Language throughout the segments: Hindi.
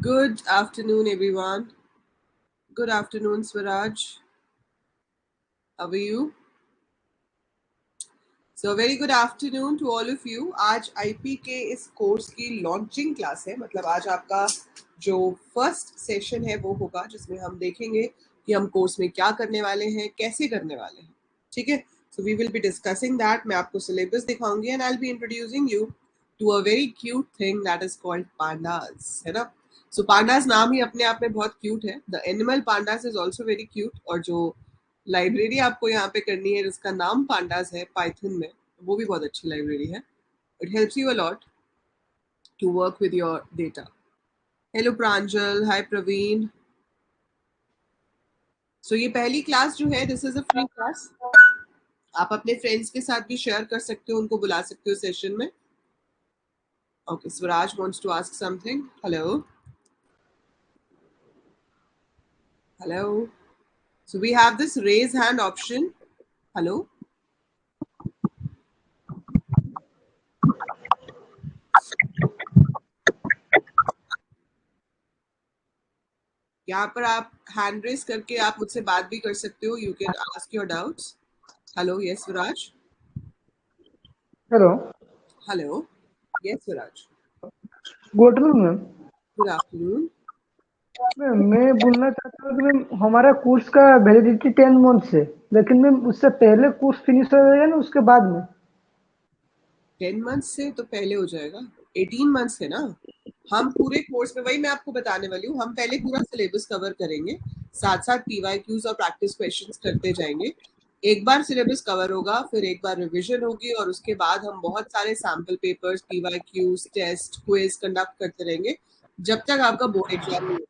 Good afternoon, everyone. Good afternoon, Swaraj. How are you? So very good afternoon to all of you. आज IP के इस कोर्स की लॉन्चिंग क्लास है, मतलब आज आपका जो फर्स्ट सेशन है वो होगा जिसमें हम देखेंगे कि हम कोर्स में क्या करने वाले हैं, कैसे करने वाले हैं. ठीक है. So we will be discussing that. मैं आपको सिलेबस दिखाऊंगी and I'll be introducing you to a very cute thing that is called pandas, है ना. So pandas नाम ही अपने आप में बहुत क्यूट है. The animal pandas is also very cute. और जो लाइब्रेरी आपको यहाँ पे करनी है जिसका नाम पांडास है पाइथन में, वो भी बहुत अच्छी लाइब्रेरी है. It helps you a lot to work with your data. Hello Pranjal, hi Praveen. So ये पहली क्लास जो है, this is a free class. आप अपने फ्रेंड्स के साथ भी शेयर कर सकते हो, उनको बुला सकते हो सेशन में. Okay, Swaraj wants to ask something. Hello hello. So we have this raise hand option. Hello. यहाँ पर आप हैंड रेज करके आप मुझसे बात भी कर सकते हो. You can ask your doubts. Hello, yes Swaraj. Hello. Hello, yes Swaraj. Good afternoon ma'am. Good afternoon. Ma'am मैं बोलना चाहता हूँ कि मैम हमारा कोर्स का वैलिडिटी 10 मंथ से, लेकिन मैम उससे पहले कोर्स फिनिश हो जाएगा ना उसके बाद में? 10 मंथ्स से तो पहले हो जाएगा. 18 मंथ्स है ना. हम पूरे कोर्स में, वही मैं आपको बताने वाली हूँ, हम पहले पूरा सिलेबस कवर करेंगे, साथ साथ पीवाईक्यूज और प्रैक्टिस क्वेश्चंस करते जाएंगे. एक बार सिलेबस कवर होगा, फिर एक बार रिवीजन होगी, और उसके बाद हम बहुत सारे sample papers, PYQs, test, quiz conduct करते रहेंगे जब तक आपका बोर्ड एग्जाम नहीं होता.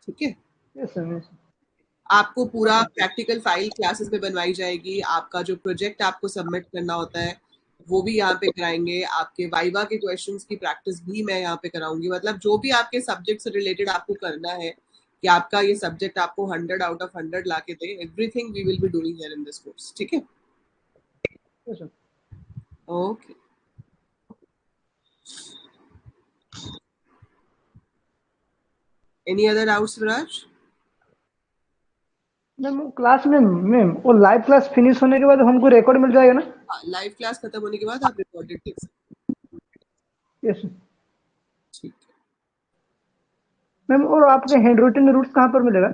ठीक है. Yes sir. आपको पूरा प्रैक्टिकल फाइल क्लासेस में बनवाई जाएगी. आपका जो प्रोजेक्ट आपको सबमिट करना होता है वो भी यहाँ पे कराएंगे. आपके वाइवा के क्वेश्चंस की प्रैक्टिस भी मैं यहाँ पे कराऊंगी. मतलब जो भी आपके सब्जेक्ट से रिलेटेड आपको करना है कि आपका ये सब्जेक्ट आपको 100 आउट ऑफ 100 ला के दे, everything we will be doing here in this course. ठीक है. Yes sir. Okay. Any other doubts Viraj? Ma'am वो क्लास में मैम वो लाइव क्लास फिनिश होने के बाद हमको रिकॉर्ड मिल जाएगा ना? लाइव क्लास खत्म होने के बाद आप रिकॉर्डेड देख सकते यस सर. हैं. ठीक है. मैम और आपके हैंड रिटन रूट्स कहाँ पर मिलेगा?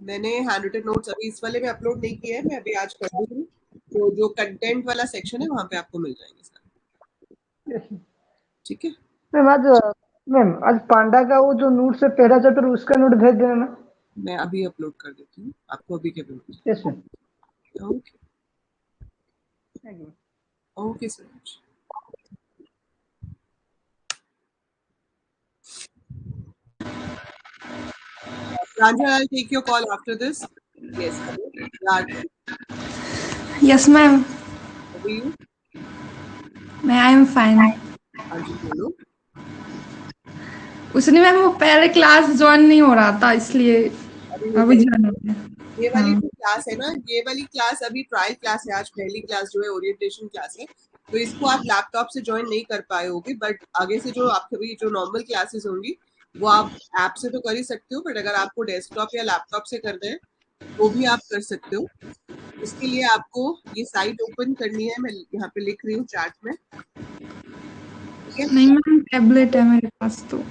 मैंने हैंड रिटन नोट्स अभी इस वाले में अपलोड नहीं किया है, मैं अभी आज कर दूंगी. तो जो कंटेंट वाला सेक्शन है वहां पे आपको मिल जाएंगे सारे. Yes sir. ठीक है. मैम आज पांडा का वो जो नोट्स है पहला चैप्टर उसका नोट भेज देना ना. मैं अभी अपलोड कर देती हूँ आपको, अभी के भी मिल यस सर. जाएगा. Okay. Thank you. Okay so much. Pranjal, I'll take your call after this. Yes. Raj, Yes, ma'am. how are you? I am fine. हाँ जी बोलो. उसने मैम वो पहले क्लास ज्वाइन नहीं हो रहा था इसलिए अभी हो अभी जाएगा. ज्वाइन हो गया. ये वाली हाँ. जो क्लास है ना, ये वाली क्लास अभी ट्रायल क्लास है. आज पहली क्लास जो है ओरिएंटेशन क्लास है, तो इसको आप लैपटॉप से ज्वाइन नहीं कर पाए होगे. बट आगे से जो आपकी जो नॉर्मल क्लासेस होंगी वो आप ऐप से तो कर ही सकते हो, बट अगर आपको डेस्कटॉप या लैपटॉप से करना है तो भी आप कर सकते हो. उसके लिए आपको ये साइट ओपन करनी है. मैं यहाँ पे लिख रही हूँ चैट में. ठीक है. नहीं मैम, टैबलेट है मेरे पास तो.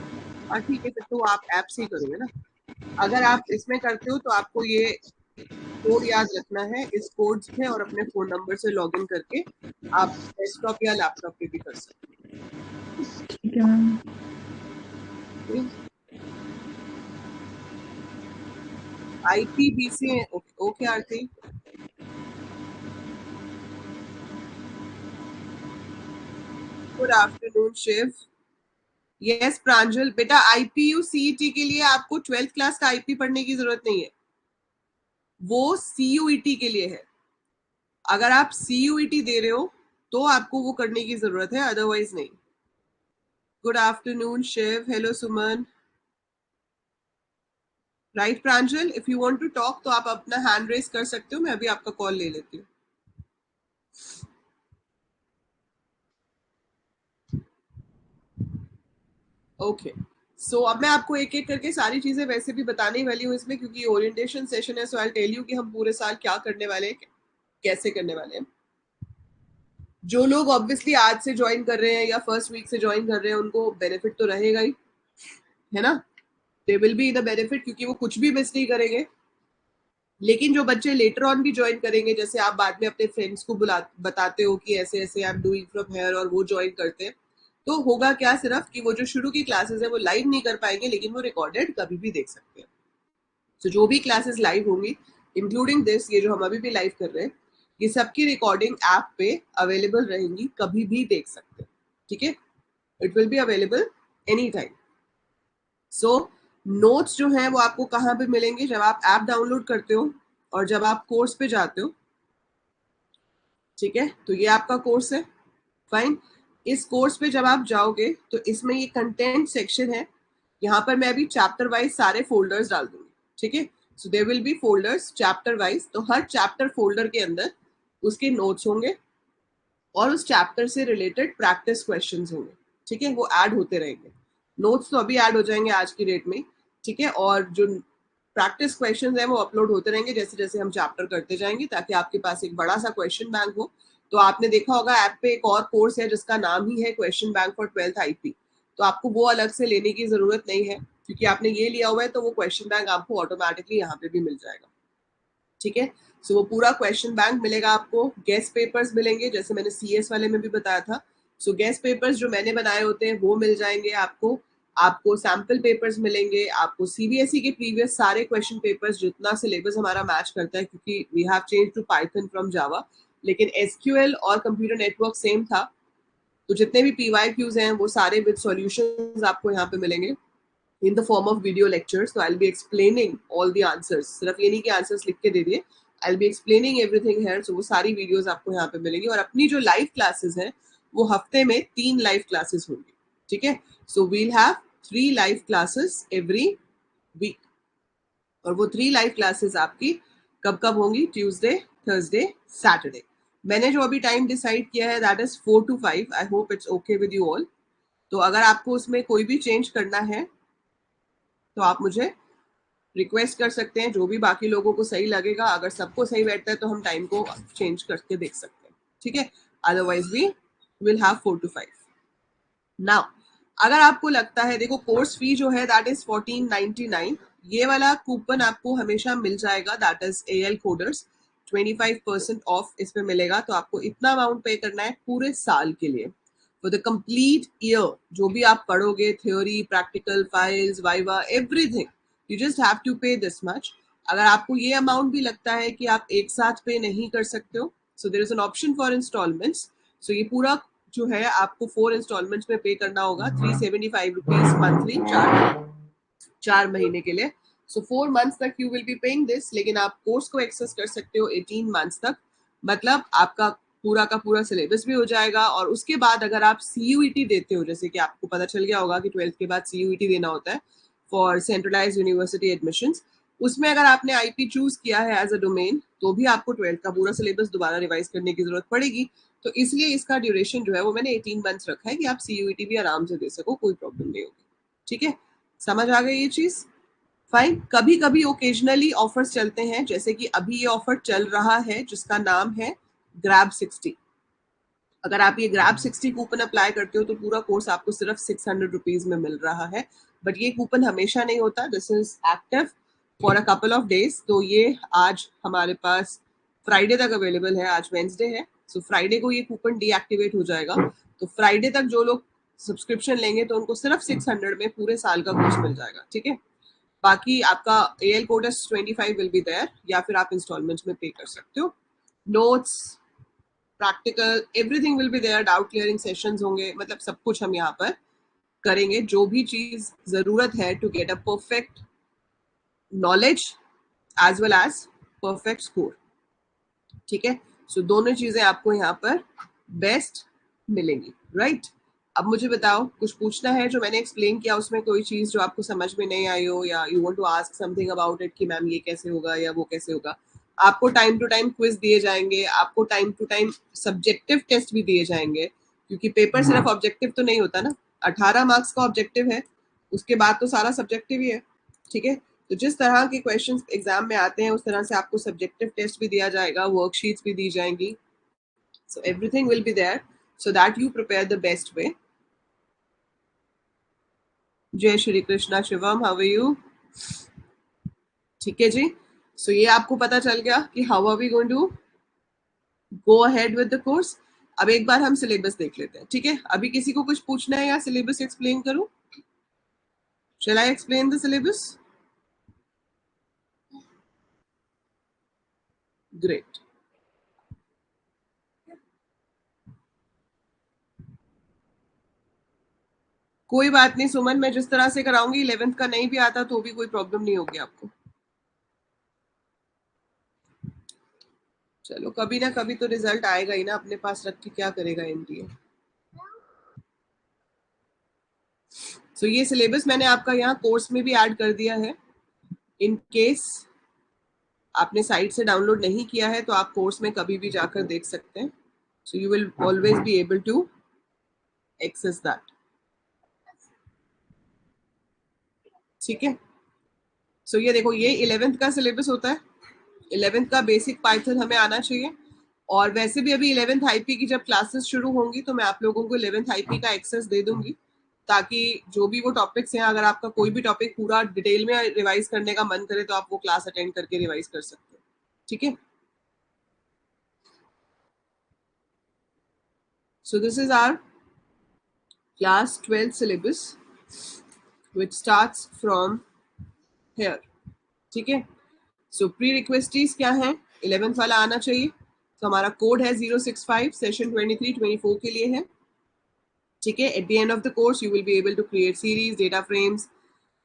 हाँ ठीक है, फिर तो आप ऐप से ही करोगे ना. अगर आप इसमें करते हो तो आपको ये कोड याद रखना है. इस कोड से और अपने फोन नंबर से लॉगिन करके आप डेस्कटॉप या लैपटॉप पे भी कर सकते ठीक है मैम. हो. IPBC. Okay Aarti. Good afternoon Shiv. Yes Pranjal. बेटा IPU CET के लिए आपको 12th क्लास का IP पढ़ने की जरूरत नहीं है, वो CUET के लिए है. अगर आप CUET दे रहे हो तो आपको वो करने की जरूरत है, अदरवाइज नहीं. Good afternoon Shiv. Hello Suman. Right Pranjal, if you want to talk तो आप अपना हैंड रेज कर सकते हो. मैं अभी आपका कॉल ले लेती हूँ. ओके. सो अब मैं आपको एक एक करके सारी चीजें वैसे भी बताने वाली हूँ इसमें, क्योंकि ओरिएंटेशन सेशन है। सो आई टेल यू कि हम पूरे साल क्या करने वाले हैं, कैसे करने वाले हैं। जो लोग ऑब्वियसली आज से ज्वाइन कर रहे हैं या फर्स्ट वीक से ज्वाइन कर रहे हैं उनको बेनिफिट तो रहेगा ही, है ना। They will be the benefit, क्योंकि वो कुछ भी मिस नहीं करेंगे। लेकिन जो बच्चे लेटर ऑन भी ज्वाइन करेंगे, जैसे आप बाद में अपने फ्रेंड्स को बताते हो कि ऐसे ऐसे I am doing from here, और वो ज्वाइन करते हैं, तो होगा क्या सिर्फ कि वो जो शुरू की क्लासेस है वो लाइव नहीं कर पाएंगे, लेकिन वो रिकॉर्डेड कभी भी देख सकते हैं। तो जो भी क्लासेस लाइव होंगी, इंक्लूडिंग दिस, ये जो हम अभी भी लाइव कर रहे हैं, ये सबकी रिकॉर्डिंग ऐप पे अवेलेबल रहेंगी, कभी भी देख सकते हैं, ठीक है। It will be available any time. So notes जो हैं वो आपको कहाँ पे मिलेंगे, जब आप ऐप डाउनलोड करते हो और जब आप कोर्स पे जाते हो, ठीक है। तो ये आपका कोर्स है, फाइन। इस कोर्स पे जब आप जाओगे तो इसमें ये कंटेंट सेक्शन है, यहाँ पर मैं अभी चैप्टर वाइज सारे फोल्डर्स डाल दूंगी, ठीक है। So there will be folders chapter wise, तो हर चैप्टर फोल्डर के अंदर उसके नोट्स होंगे और उस चैप्टर से रिलेटेड प्रैक्टिस क्वेश्चंस होंगे, ठीक है। वो ऐड होते रहेंगे। नोट्स तो अभी ऐड हो जाएंगे आज की डेट में, ठीक है। और जो प्रैक्टिस क्वेश्चंस हैं वो अपलोड होते रहेंगे जैसे जैसे हम चैप्टर करते जाएंगे, ताकि आपके पास एक बड़ा सा क्वेश्चन बैंक हो। तो आपने देखा होगा ऐप पे एक और कोर्स है जिसका नाम ही है question bank for 12th IP, तो आपको वो अलग से लेने की जरूरत नहीं है, क्योंकि आपने ये लिया हुआ है तो वो क्वेश्चन बैंक आपको ऑटोमेटिकली यहाँ पे भी मिल जाएगा, ठीक है। सो वो पूरा क्वेश्चन बैंक मिलेगा आपको। गेस्ट पेपर्स मिलेंगे, जैसे मैंने सीएस वाले में भी बताया था। सो गेस्ट पेपर्स जो मैंने बनाए होते हैं वो मिल जाएंगे आपको। आपको सैम्पल पेपर्स मिलेंगे, आपको सीबीएसई के प्रीवियस सारे क्वेश्चन पेपर्स, जितना सिलेबस हमारा मैच करता है, क्योंकि we have change to Python from Java, लेकिन एसक्यूएल और कंप्यूटर नेटवर्क सेम था। तो जितने भी पीवाईक्यूज हैं वो सारे विद सॉल्यूशंस आपको यहाँ पे मिलेंगे in the form of video lectures. So I'll be explaining all the answers. सिर्फ ये नहीं कि आंसर्स लिख के दे दिए, I'll be explaining everything here. So वो सारी वीडियोस आपको यहाँ पे मिलेंगी। और अपनी जो लाइव क्लासेस हैं वो हफ्ते में 3 लाइव क्लासेस होंगी, ठीक है। सो we'll have 3 live classes every week, और वो 3 लाइव क्लासेस आपकी कब कब होंगी, ट्यूसडे, थर्सडे, सैटरडे। मैंने जो अभी टाइम डिसाइड किया है that is 4 to 5। I hope it's okay with you all. तो अगर आपको उसमें कोई भी चेंज करना है तो आप मुझे रिक्वेस्ट कर सकते हैं, जो भी बाकी लोगों को सही लगेगा। अगर सबको सही बैठता है तो हम टाइम को चेंज करके देख सकते हैं, ठीक है। Otherwise we will have 4 to 5। Now अगर आपको लगता है, देखो कोर्स फी जो है दैट इज 1499, ये वाला कूपन आपको हमेशा मिल जाएगा, that is AL coders 25% of इसमें मिलेगा। तो आपको इतना अमाउंट पे करना है पूरे साल के लिए, फॉर द कंप्लीट ईयर। जो भी आप पढ़ोगे, theory, practical, files, viva, everything, you just have to pay this much. अगर आपको ये अमाउंट भी लगता है कि आप एक साथ पे नहीं कर सकते हो, so there is an option for installments. So ये पूरा जो है आपको 4 इंस्टॉलमेंट्स में पे करना होगा, 375 रुपीज मंथली, 4 महीने के लिए। सो 4 मंथ्स तक you will be paying this, लेकिन आप कोर्स को एक्सेस कर सकते हो 18 मंथ्स तक। मतलब आपका पूरा का पूरा सिलेबस भी हो जाएगा। और उसके बाद अगर आप CUET देते हो, जैसे कि आपको पता चल गया होगा कि 12th के बाद CUET देना होता है फॉर सेंट्रलाइज्ड यूनिवर्सिटी एडमिशंस, उसमें अगर आपने IP चूज किया है एज अ डोमेन, तो भी आपको 12th का पूरा सिलेबस दोबारा रिवाइज करने की जरूरत पड़ेगी। तो इसलिए इसका ड्यूरेशन जो है वो मैंने 18 मंथ्स रखा है कि आप CUET भी आराम से दे सको, कोई प्रॉब्लम नहीं होगी, ठीक है। समझ आ गई ये चीज, फाइन। कभी कभी ओकेजनली ऑफर्स चलते हैं, जैसे कि अभी ये ऑफर चल रहा है जिसका नाम है ग्रैब 60। अगर आप ये ग्रैब 60 कूपन अप्लाई करते हो तो पूरा कोर्स आपको सिर्फ 600 रुपीज में मिल रहा है। बट ये कूपन हमेशा नहीं होता, this is active for a couple of days. तो ये आज हमारे पास फ्राइडे तक अवेलेबल है, आज वेंसडे है। सो फ्राइडे को ये कूपन डीएक्टिवेट हो जाएगा। तो फ्राइडे तक जो लोग सब्सक्रिप्शन लेंगे तो उनको सिर्फ 600 में पूरे साल का कोर्स मिल जाएगा, ठीक है। बाकी आपका AL coders 25 will be there, या फिर आप इंस्टॉलमेंट्स में पे कर सकते हो। Notes, practical, everything will be there. Doubt clearing sessions होंगे, मतलब सब कुछ हम यहाँ पर करेंगे। जो भी चीज जरूरत है to get a perfect knowledge as well as perfect score, ठीक है। सो दोनों चीजें आपको यहाँ पर बेस्ट मिलेंगी, राइट। अब मुझे बताओ, कुछ पूछना है जो मैंने एक्सप्लेन किया उसमें कोई चीज जो आपको समझ में नहीं आई हो, या you want to ask something about it कि मैम ये कैसे होगा या वो कैसे होगा। आपको टाइम टू टाइम क्विज दिए जाएंगे, आपको time to time subjective test भी दिए जाएंगे, क्योंकि पेपर सिर्फ ऑब्जेक्टिव तो नहीं होता ना। 18 मार्क्स का ऑब्जेक्टिव है, उसके बाद तो सारा सब्जेक्टिव ही है, ठीक है। तो जिस तरह के क्वेश्चंस एग्जाम में आते हैं उस तरह से आपको सब्जेक्टिव टेस्ट भी दिया जाएगा, वर्कशीट्स भी दी जाएंगी, so everything will be there so that you prepare the best way. जय Shri Krishna Shivam, how are you? ठीक है जी, सो ये आपको पता चल गया कि how are we going to go ahead with the course. अब एक बार हम सिलेबस देख लेते हैं, ठीक है। अभी किसी को कुछ पूछना है या सिलेबस एक्सप्लेन करूं? Shall I explain the syllabus? Great. कोई बात नहीं सुमन, मैं जिस तरह से कराऊंगी 11th का नहीं भी आता तो भी कोई प्रॉब्लम नहीं होगी आपको। चलो कभी ना कभी तो रिजल्ट आएगा ही ना, अपने पास रख के क्या करेगा एनडीए। सो ये सिलेबस मैंने आपका यहाँ कोर्स में भी ऐड कर दिया है। इन केस आपने साइट से डाउनलोड नहीं किया है तो आप कोर्स में कभी भी जाकर देख सकते हैं। So you will always be able to access that, ठीक है। सो ये देखो, ये 11th का सिलेबस होता है। 11th का बेसिक पाइथन हमें आना चाहिए, और वैसे भी अभी 11th आईपी की जब क्लासेस शुरू होंगी तो मैं आप लोगों को 11th आईपी का एक्सेस दे दूंगी, ताकि जो भी वो टॉपिक्स हैं, अगर आपका कोई भी टॉपिक पूरा डिटेल में रिवाइज करने का मन करे तो आप वो क्लास अटेंड करके रिवाइज कर सकते हैं, ठीक है। So this is our class 12 syllabus which starts from here, ठीक है। सो प्री रिक्वेस्टीज क्या है, 11th वाला आना चाहिए। तो हमारा कोड है 065, सेशन 23-24 के लिए है, ठीक है। At the end of the course you will be able to create series, data frames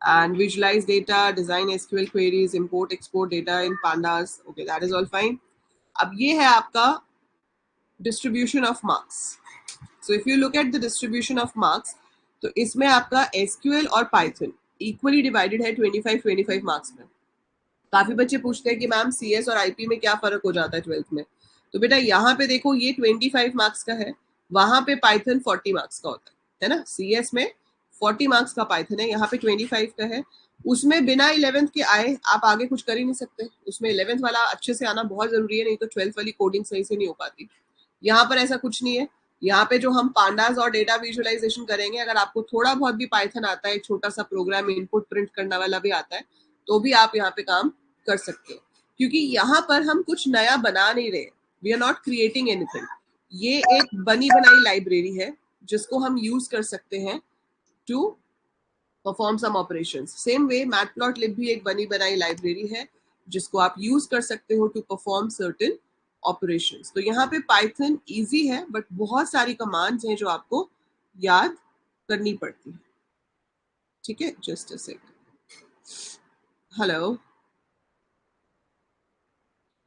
and visualize data, design SQL queries, import export data in pandas. Okay, that is all fine. अब ये है आपका distribution of marks. So if you look at the distribution of marks, तो इसमें आपका SQL और Python equally divided है 25-25 marks में। काफी बच्चे पूछते हैं कि मैम CS और IP में क्या फर्क हो जाता है 12th में। तो बेटा यहाँ पे देखो, ये 25 मार्क्स का है, वहां पे पाइथन 40 मार्क्स का होता है ना। CS में 40 मार्क्स का पाइथन है, यहाँ पे 25 का है। उसमें बिना 11th के आए आप आगे कुछ कर ही नहीं सकते, उसमें 11th वाला अच्छे से आना बहुत जरूरी है, नहीं तो 12th वाली कोडिंग सही से नहीं हो पाती। यहाँ पर ऐसा कुछ नहीं है, यहाँ पे जो हम पांडास और डेटा विजुअलाइजेशन करेंगे, अगर आपको थोड़ा बहुत भी पाइथन आता है, एक छोटा सा प्रोग्राम इनपुट प्रिंट करने वाला भी आता है, तो भी आप यहाँ पे काम कर सकते हैं, क्योंकि यहाँ पर हम कुछ नया बना नहीं रहे, we are not creating anything. ये एक बनी बनाई लाइब्रेरी है जिसको हम यूज कर सकते हैं to perform some operations. Same way matplotlib भी एक बनी बनाई लाइब्रेरी है जिसको आप यूज कर सकते हो टू परफॉर्म सर्टेन ऑपरेशंस। तो यहाँ पे पाइथन इजी है, बट बहुत सारी कमांड्स हैं जो आपको याद करनी पड़ती है, ठीक है। Just a sec. Hello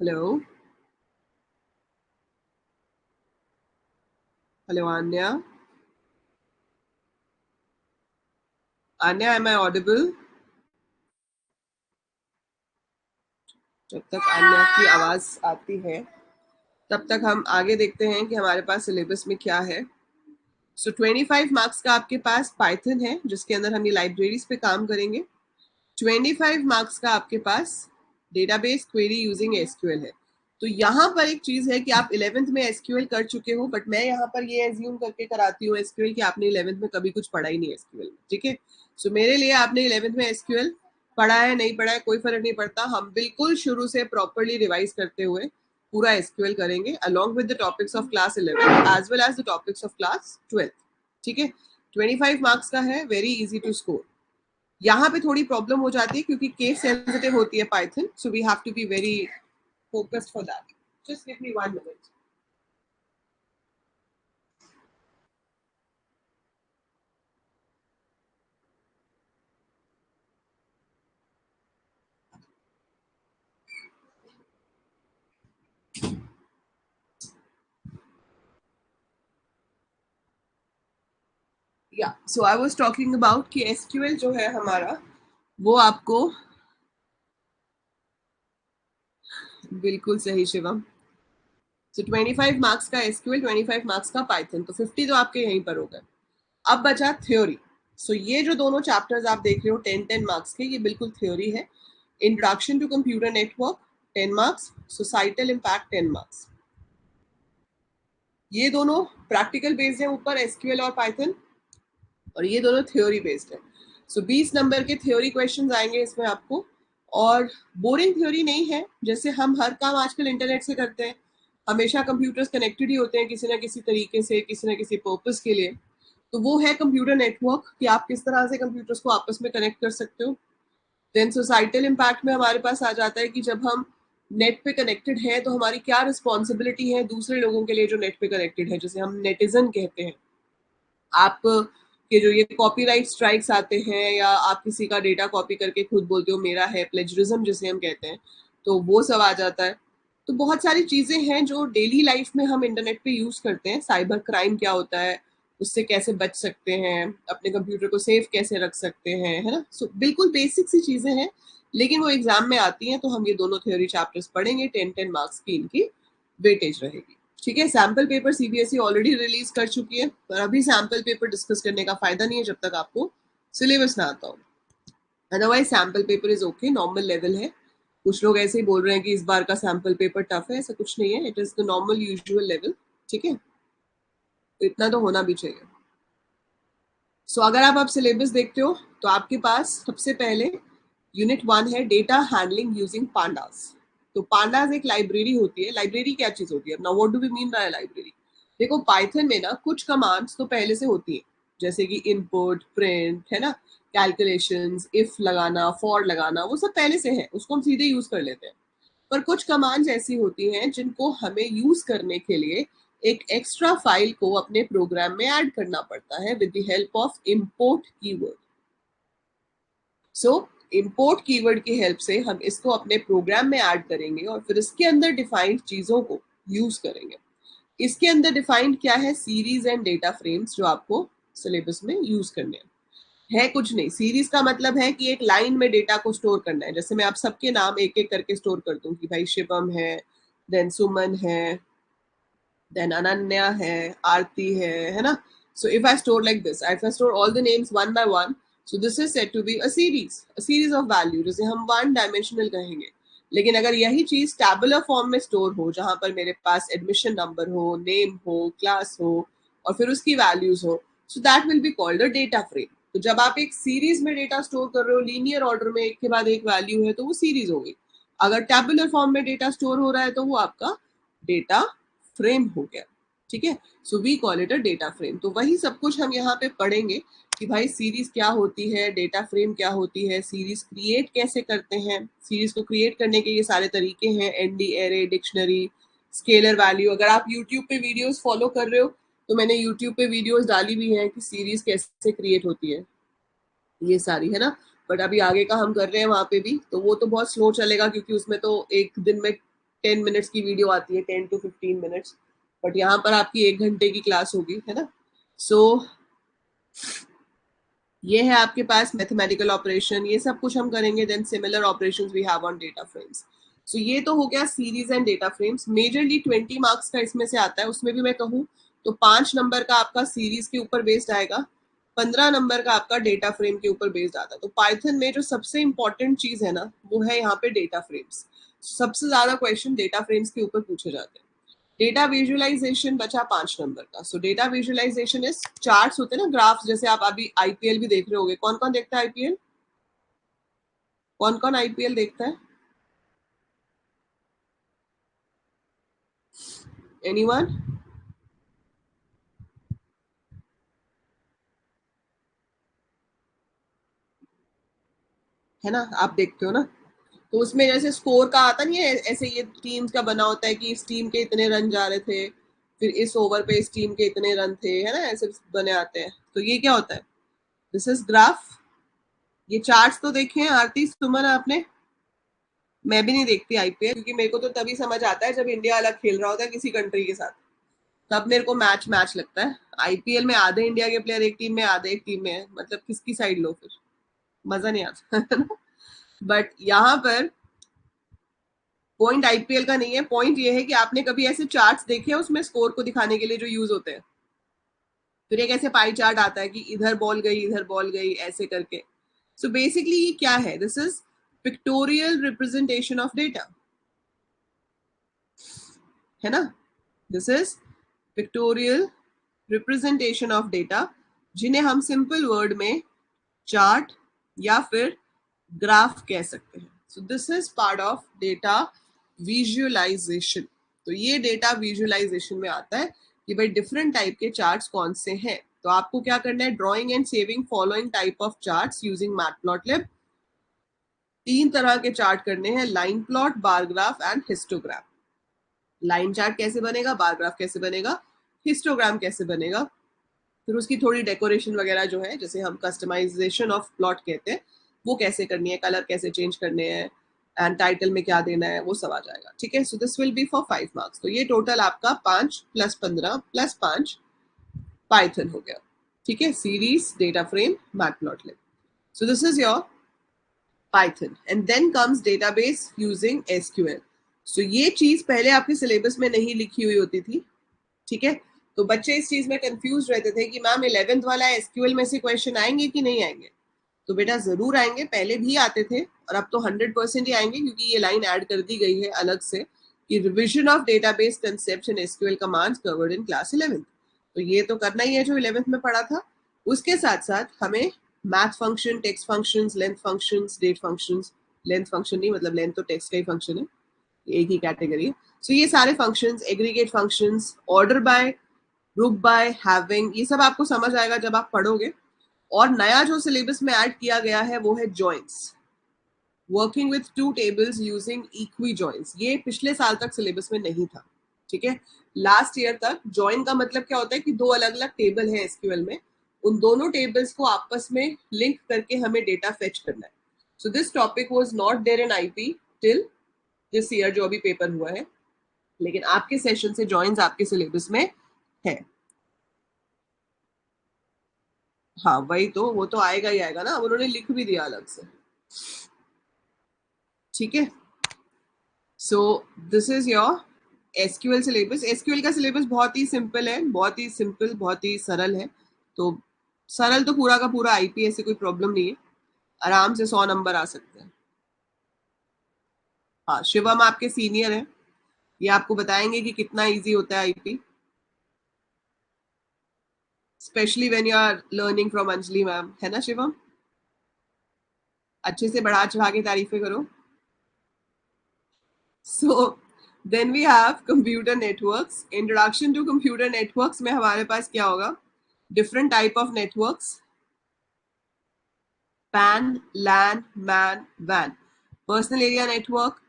hello hello Aanya, Aanya, am I audible? जब तक आन्या की आवाज आती है तब तक हम आगे देखते हैं कि हमारे पास सिलेबस में क्या है। सो 25 मार्क्स का आपके पास पाइथन है जिसके अंदर हम ये लाइब्रेरीज पे काम करेंगे। 25 मार्क्स का आपके पास डेटाबेस क्वेरी यूजिंग एसक्यूएल है। तो यहाँ पर एक चीज है कि आप 11th में एसक्यूएल कर चुके हो, बट मैं यहाँ पर ये एज्यूम करके कराती हूँ एसक्यूएल कि आपने 11th में कभी कुछ पढ़ा ही नहीं एसक्यूएल, ठीक है। सो मेरे लिए आपने 11th में एसक्यूएल पढ़ा है नहीं पढ़ा है कोई फर्क नहीं पड़ता, हम बिल्कुल शुरू से प्रॉपरली रिवाइज करते हुए पूरा एसक्यूएल करेंगे along with the topics of class 11 as well as the topics of class 12, ठीक है। 25 मार्क्स का है, वेरी इजी टू स्कोर। यहाँ पे थोड़ी प्रॉब्लम हो जाती है क्योंकि केस सेंसिटिव होती है Python, so we have to be very focused for that. Just give me 1 minute. या so I was talking about कि एसक्यूएल जो है हमारा वो आपको बिल्कुल सही शिवम। सो 25 मार्क्स का एसक्यूएल, 25 मार्क्स का पाइथन, तो 50 तो आपके यहीं पर हो गए। अब बचा थ्योरी। सो ये जो दोनों चैप्टर्स आप देख रहे हो 10-10 मार्क्स के, ये बिल्कुल थ्योरी है. Introduction to computer network 10 marks, societal impact 10 marks. ये दोनों प्रैक्टिकल बेस्ड है ऊपर, एसक्यूएल और पाइथन, और ये दोनों थ्योरी बेस्ड है. सो 20 नंबर के थ्योरी क्वेश्चंस आएंगे इसमें आपको, और बोरिंग थ्योरी नहीं है. जैसे हम हर काम आजकल इंटरनेट से करते हैं, हमेशा कंप्यूटर्स कनेक्टेड ही होते हैं किसी ना किसी तरीके से, किसी ना किसी पर्पस के लिए. तो वो है कंप्यूटर नेटवर्क, कि आप किस तरह से कंप्यूटर्स को आपस में कनेक्ट कर सकते हो. देन सोसाइटल इम्पैक्ट में हमारे पास आ जाता है कि जब हम नेट पे कनेक्टेड हैं तो हमारी क्या रिस्पॉन्सिबिलिटी है दूसरे लोगों के लिए जो नेट पे कनेक्टेड है, जैसे हम नेटिजन कहते हैं. आप के जो ये कॉपीराइट स्ट्राइक्स आते हैं, या आप किसी का डेटा कॉपी करके खुद बोलते हो मेरा है, प्लेजरिज्म जिसे हम कहते हैं, तो वो सब आ जाता है. तो बहुत सारी चीजें हैं जो डेली लाइफ में हम इंटरनेट पे यूज करते हैं. साइबर क्राइम क्या होता है, उससे कैसे बच सकते हैं, अपने कंप्यूटर को सेफ कैसे रख सकते हैं, है ना. सो बिल्कुल बेसिक सी चीजें हैं, लेकिन वो एग्जाम में आती हैं. तो हम ये दोनों थ्योरी चैप्टर्स पढ़ेंगे, 10-10 मार्क्स की इनकी वेटेज रहेगी. ठीक है. Sample paper CBSE already release कर चुकी है, पर अभी सैम्पल पेपर डिस्कस करने का फायदा नहीं है जब तक आपको सिलेबस ना आता हो. Otherwise sample paper is okay, normal level है. कुछ लोग ऐसे ही बोल रहे हैं कि इस बार का सैम्पल पेपर टफ है, ऐसा कुछ नहीं है. It is the normal usual level. ठीक है, इतना तो होना भी चाहिए. सो अगर आप सिलेबस देखते हो तो आपके पास सबसे पहले यूनिट 1 है डेटा हैंडलिंग यूजिंग पांडास. तो पांडास एक लाइब्रेरी होती है. लाइब्रेरी क्या चीज होती है? Now what do we mean by library? देखो, पाइथन में ना कुछ कमांड्स तो पहले से होती है, जैसे कि इनपुट, प्रिंट, है ना, कैलकुलेशंस, इफ लगाना, फॉर लगाना, वो सब पहले से है, उसको हम सीधे यूज कर लेते हैं. पर कुछ कमांड्स ऐसी होती हैं जिनको हमें यूज करने के लिए एक एक्स्ट्रा फाइल को अपने प्रोग्राम में ऐड करना पड़ता है with the help of import keyword. So import keyword की हेल्प से हम इसको अपने प्रोग्राम में ऐड करेंगे और फिर इसके अंदर डिफाइंड चीजों को यूज करेंगे. इसके अंदर डिफाइंड क्या है? सीरीज एंड डेटा फ्रेम्स, जो आपको सिलेबस में यूज करने हैं. है कुछ नहीं. सीरीज का मतलब है कि एक लाइन में डेटा को स्टोर करना है. जैसे मैं आप सबके नाम एक एक करके स्टोर कर दूं कि भाई शिवम है, देन सुमन है, देन अनन्या है, आरती है ना. So if I store like this, if I store all the names one by one, so this is said to be a series of value, जिसे हम वन डायमेंशनल कहेंगे. लेकिन अगर यही चीज टैबुलर फॉर्म में स्टोर हो, जहां पर मेरे पास एडमिशन नंबर हो, नेम हो, क्लास हो, और फिर उसकी वैल्यूज हो, so that will be called a data frame. तो जब आप एक सीरीज में डेटा स्टोर कर रहे हो, लीनियर ऑर्डर में एक के बाद एक वैल्यू है, तो वो सीरीज हो गई. अगर टैबुलर फॉर्म में डेटा स्टोर हो रहा है तो वो आपका डेटा फ्रेम हो गया. ठीक है. So we call it a data frame. तो वही सब कुछ हम यहाँ पे पढ़ेंगे कि भाई सीरीज क्या होती है, डेटा फ्रेम क्या होती है, सीरीज क्रिएट कैसे करते हैं. सीरीज को क्रिएट करने के ये सारे तरीके हैं, ND, array, dictionary, scalar value. अगर आप यूट्यूब पे वीडियोस फॉलो कर रहे हो तो मैंने यूट्यूब पे वीडियोस डाली भी हैं कि सीरीज कैसे क्रिएट होती है, ये सारी, है ना. बट अभी आगे का हम कर रहे हैं वहां पे भी, तो वो तो बहुत स्लो चलेगा क्योंकि उसमें तो एक दिन में 10 मिनट्स की वीडियो आती है, 10 to 15 मिनट्स. बट यहाँ पर आपकी 1 घंटे की क्लास होगी, है ना. सो ये है आपके पास मैथमेटिकल ऑपरेशन, ये सब कुछ हम करेंगे. Then similar operations we have on data frames. So ये तो हो गया series and data frames. Majorly 20 marks का इसमें से आता है. उसमें भी मैं कहूँ तो 5 नंबर का आपका सीरीज के ऊपर बेस्ड आएगा, 15 नंबर का आपका डेटा फ्रेम के ऊपर बेस्ड आता है. तो पाइथन में जो सबसे इंपॉर्टेंट चीज है ना, वो है यहाँ पे डेटा फ्रेम्स. सबसे ज्यादा क्वेश्चन डेटा फ्रेम्स के ऊपर पूछे जाते हैं. डेटा विजुअलाइजेशन बचा 5 नंबर का. So data visualisation is charts होते हैं ना, ग्राफ्स. जैसे आप अभी आईपीएल भी देख रहे होगे. कौन कौन देखता है आईपीएल? कौन कौन आईपीएल देखता है? एनीवन? है ना, आप देखते हो ना. तो उसमें जैसे स्कोर का आता नहीं है, ऐसे ये टीम्स का बना होता है कि इस टीम के इतने रन जा रहे थे, फिर इस ओवर पे इस टीम के इतने रन थे, है ना, ऐसे बने आते हैं. तो ये क्या होता है? This is graph. ये चार्ट्स तो देखे हैं आरती, सुमन, आपने? मैं भी नहीं देखती आईपीएल, क्योंकि मेरे को तो तभी समझ आता है जब इंडिया अलग खेल रहा होता है किसी कंट्री के साथ, तब मेरे को मैच मैच लगता है. आईपीएल में आधे इंडिया के प्लेयर एक टीम में, आधे एक टीम में है, मतलब किसकी साइड लो, फिर मजा नहीं आता. बट यहाँ पर पॉइंट आईपीएल का नहीं है. पॉइंट ये है कि आपने कभी ऐसे चार्ट्स देखे हैं उसमें स्कोर को दिखाने के लिए जो यूज होते हैं? फिर एक ऐसे पाई चार्ट आता है कि इधर बॉल गई ऐसे करके. सो बेसिकली ये क्या है? This is pictorial representation of data, है ना. This is pictorial representation of data, जिन्हें हम सिंपल वर्ड में चार्ट या फिर ग्राफ कह सकते हैं. So this is part of data visualisation. तो ये डेटा विजुअलाइजेशन में आता है कि भाई डिफरेंट टाइप के चार्ट्स कौन से हैं. तो आपको क्या करना है? Drawing and saving following type of charts using matplotlib. 3 तरह के चार्ट करने हैं: line plot, bar graph and histogram. Line chart कैसे बनेगा, बार ग्राफ कैसे बनेगा, हिस्टोग्राम कैसे बनेगा, फिर उसकी थोड़ी डेकोरेशन वगैरह जो है, जैसे हम कस्टमाइजेशन ऑफ प्लॉट कहते हैं, वो कैसे करनी है, कलर कैसे चेंज करने हैं, एंड टाइटल में क्या देना है, वो सब आ जाएगा. ठीक है. So this will be for 5 marks. तो ये टोटल आपका 5 + 15 + 5 पाइथन हो गया. ठीक है. Series, data frame, matplotlib. So this is your Python. And then comes database using SQL. So ये चीज पहले आपके सिलेबस में नहीं लिखी हुई होती थी. ठीक है. तो बच्चे इस चीज में कंफ्यूज रहते थे कि मैम 11th वाला एसक्यूएल में से क्वेश्चन आएंगे कि नहीं आएंगे. तो बेटा जरूर आएंगे, पहले भी आते थे और अब तो 100% ही आएंगे, क्योंकि ये लाइन ऐड कर दी गई है अलग से कि revision of database concepts and SQL commands covered in class 11th. तो ये तो करना ही है जो 11th में पढ़ा था. उसके साथ साथ हमें math function, text functions, length functions, date functions. Length function नहीं, मतलब लेंथ तो टेक्स्ट का ही फंक्शन है, एक ही कैटेगरी है. सो ये सारे functions, aggregate functions, order by, group by, having, ये सब आपको समझ आएगा जब आप पढ़ोगे. और नया जो सिलेबस में ऐड किया गया है वो है joints, working with 2 tables using equi joints. ये पिछले साल तक सिलेबस में नहीं था. ठीक है. लास्ट ईयर तक जॉइन का मतलब क्या होता है कि 2 अलग अलग टेबल है एसक्यूएल में, उन दोनों टेबल्स को आपस में लिंक करके हमें डेटा फेच करना है. So this topic was not there in IP till this year, जो अभी पेपर हुआ है, लेकिन आपके सेशन से जॉइंस आपके सिलेबस में है. हाँ वही तो, वो तो आएगा ही आएगा ना, अब उन्होंने लिख भी दिया अलग से. ठीक है. So this is your SQL syllabus. SQL का सिलेबस बहुत ही सिंपल है, बहुत ही सिंपल, बहुत ही सरल है. तो सरल तो पूरा का पूरा आईपी, ऐसे कोई प्रॉब्लम नहीं है, आराम से 100 नंबर आ सकते हैं. हाँ, शिवम आपके सीनियर हैं, ये आपको बताएंगे कि कितना इजी होता है IP, specially when you are learning from Anjali ma'am, है ना शिवम? अच्छे से बढ़ा चढ़ा के तारीफें करो. So then we have computer networks. Introduction to computer networks में हमारे पास क्या होगा? Different type of networks: PAN, LAN, MAN, वैन. Personal area network,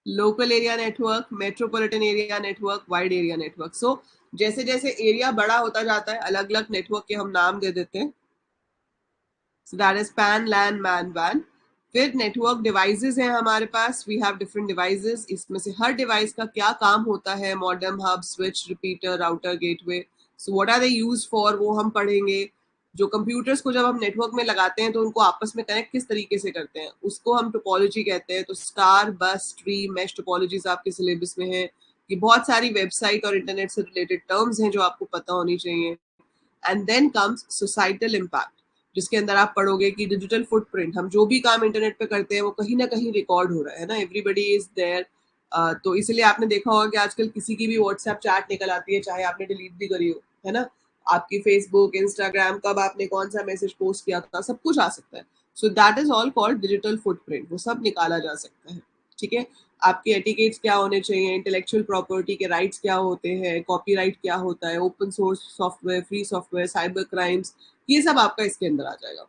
local area network, metropolitan area network, wide area network. So जैसे जैसे एरिया बड़ा होता जाता है, अलग अलग नेटवर्क के हम नाम दे देते हैं. So that is PAN, LAN, MAN, वैन. फिर नेटवर्क डिवाइसेस हैं हमारे पास. We have different devices. इसमें से हर डिवाइस का क्या काम होता है: modem, hub, switch, repeater, router, gateway. So what are they use for, वो हम पढ़ेंगे. जो कंप्यूटर्स को जब हम नेटवर्क में लगाते हैं तो उनको आपस में कनेक्ट किस तरीके से करते हैं, उसको हम टोपोलॉजी कहते हैं. तो स्टार, बस, ट्री, मैश टोपोलॉजीज आपके सिलेबस में है. ये बहुत सारी वेबसाइट और इंटरनेट से रिलेटेड टर्म्स हैं जो आपको पता होनी चाहिए. And then comes societal impact, जिसके अंदर आप पढ़ोगे कि डिजिटल फुटप्रिंट, हम जो भी काम इंटरनेट पे करते हैं वो कहीं ना कहीं रिकॉर्ड हो रहा है ना, एवरीबडी इज देयर. तो इसलिए आपने देखा होगा कि आजकल किसी की भी व्हाट्सएप चैट निकल आती है, चाहे आपने डिलीट भी करी हो, है ना. आपकी फेसबुक, इंस्टाग्राम, कब आपने कौन सा मैसेज पोस्ट किया था, सब कुछ आ सकता है. सो that is all called digital footprint. वो सब निकाला जा सकता है. ठीक है. आपके एटिकेट्स क्या होने चाहिए, इंटेलेक्चुअल प्रॉपर्टी के राइट्स क्या होते हैं, कॉपीराइट क्या होता है, open source software, free software, cyber crimes, ये सब आपका इसके अंदर आ जाएगा.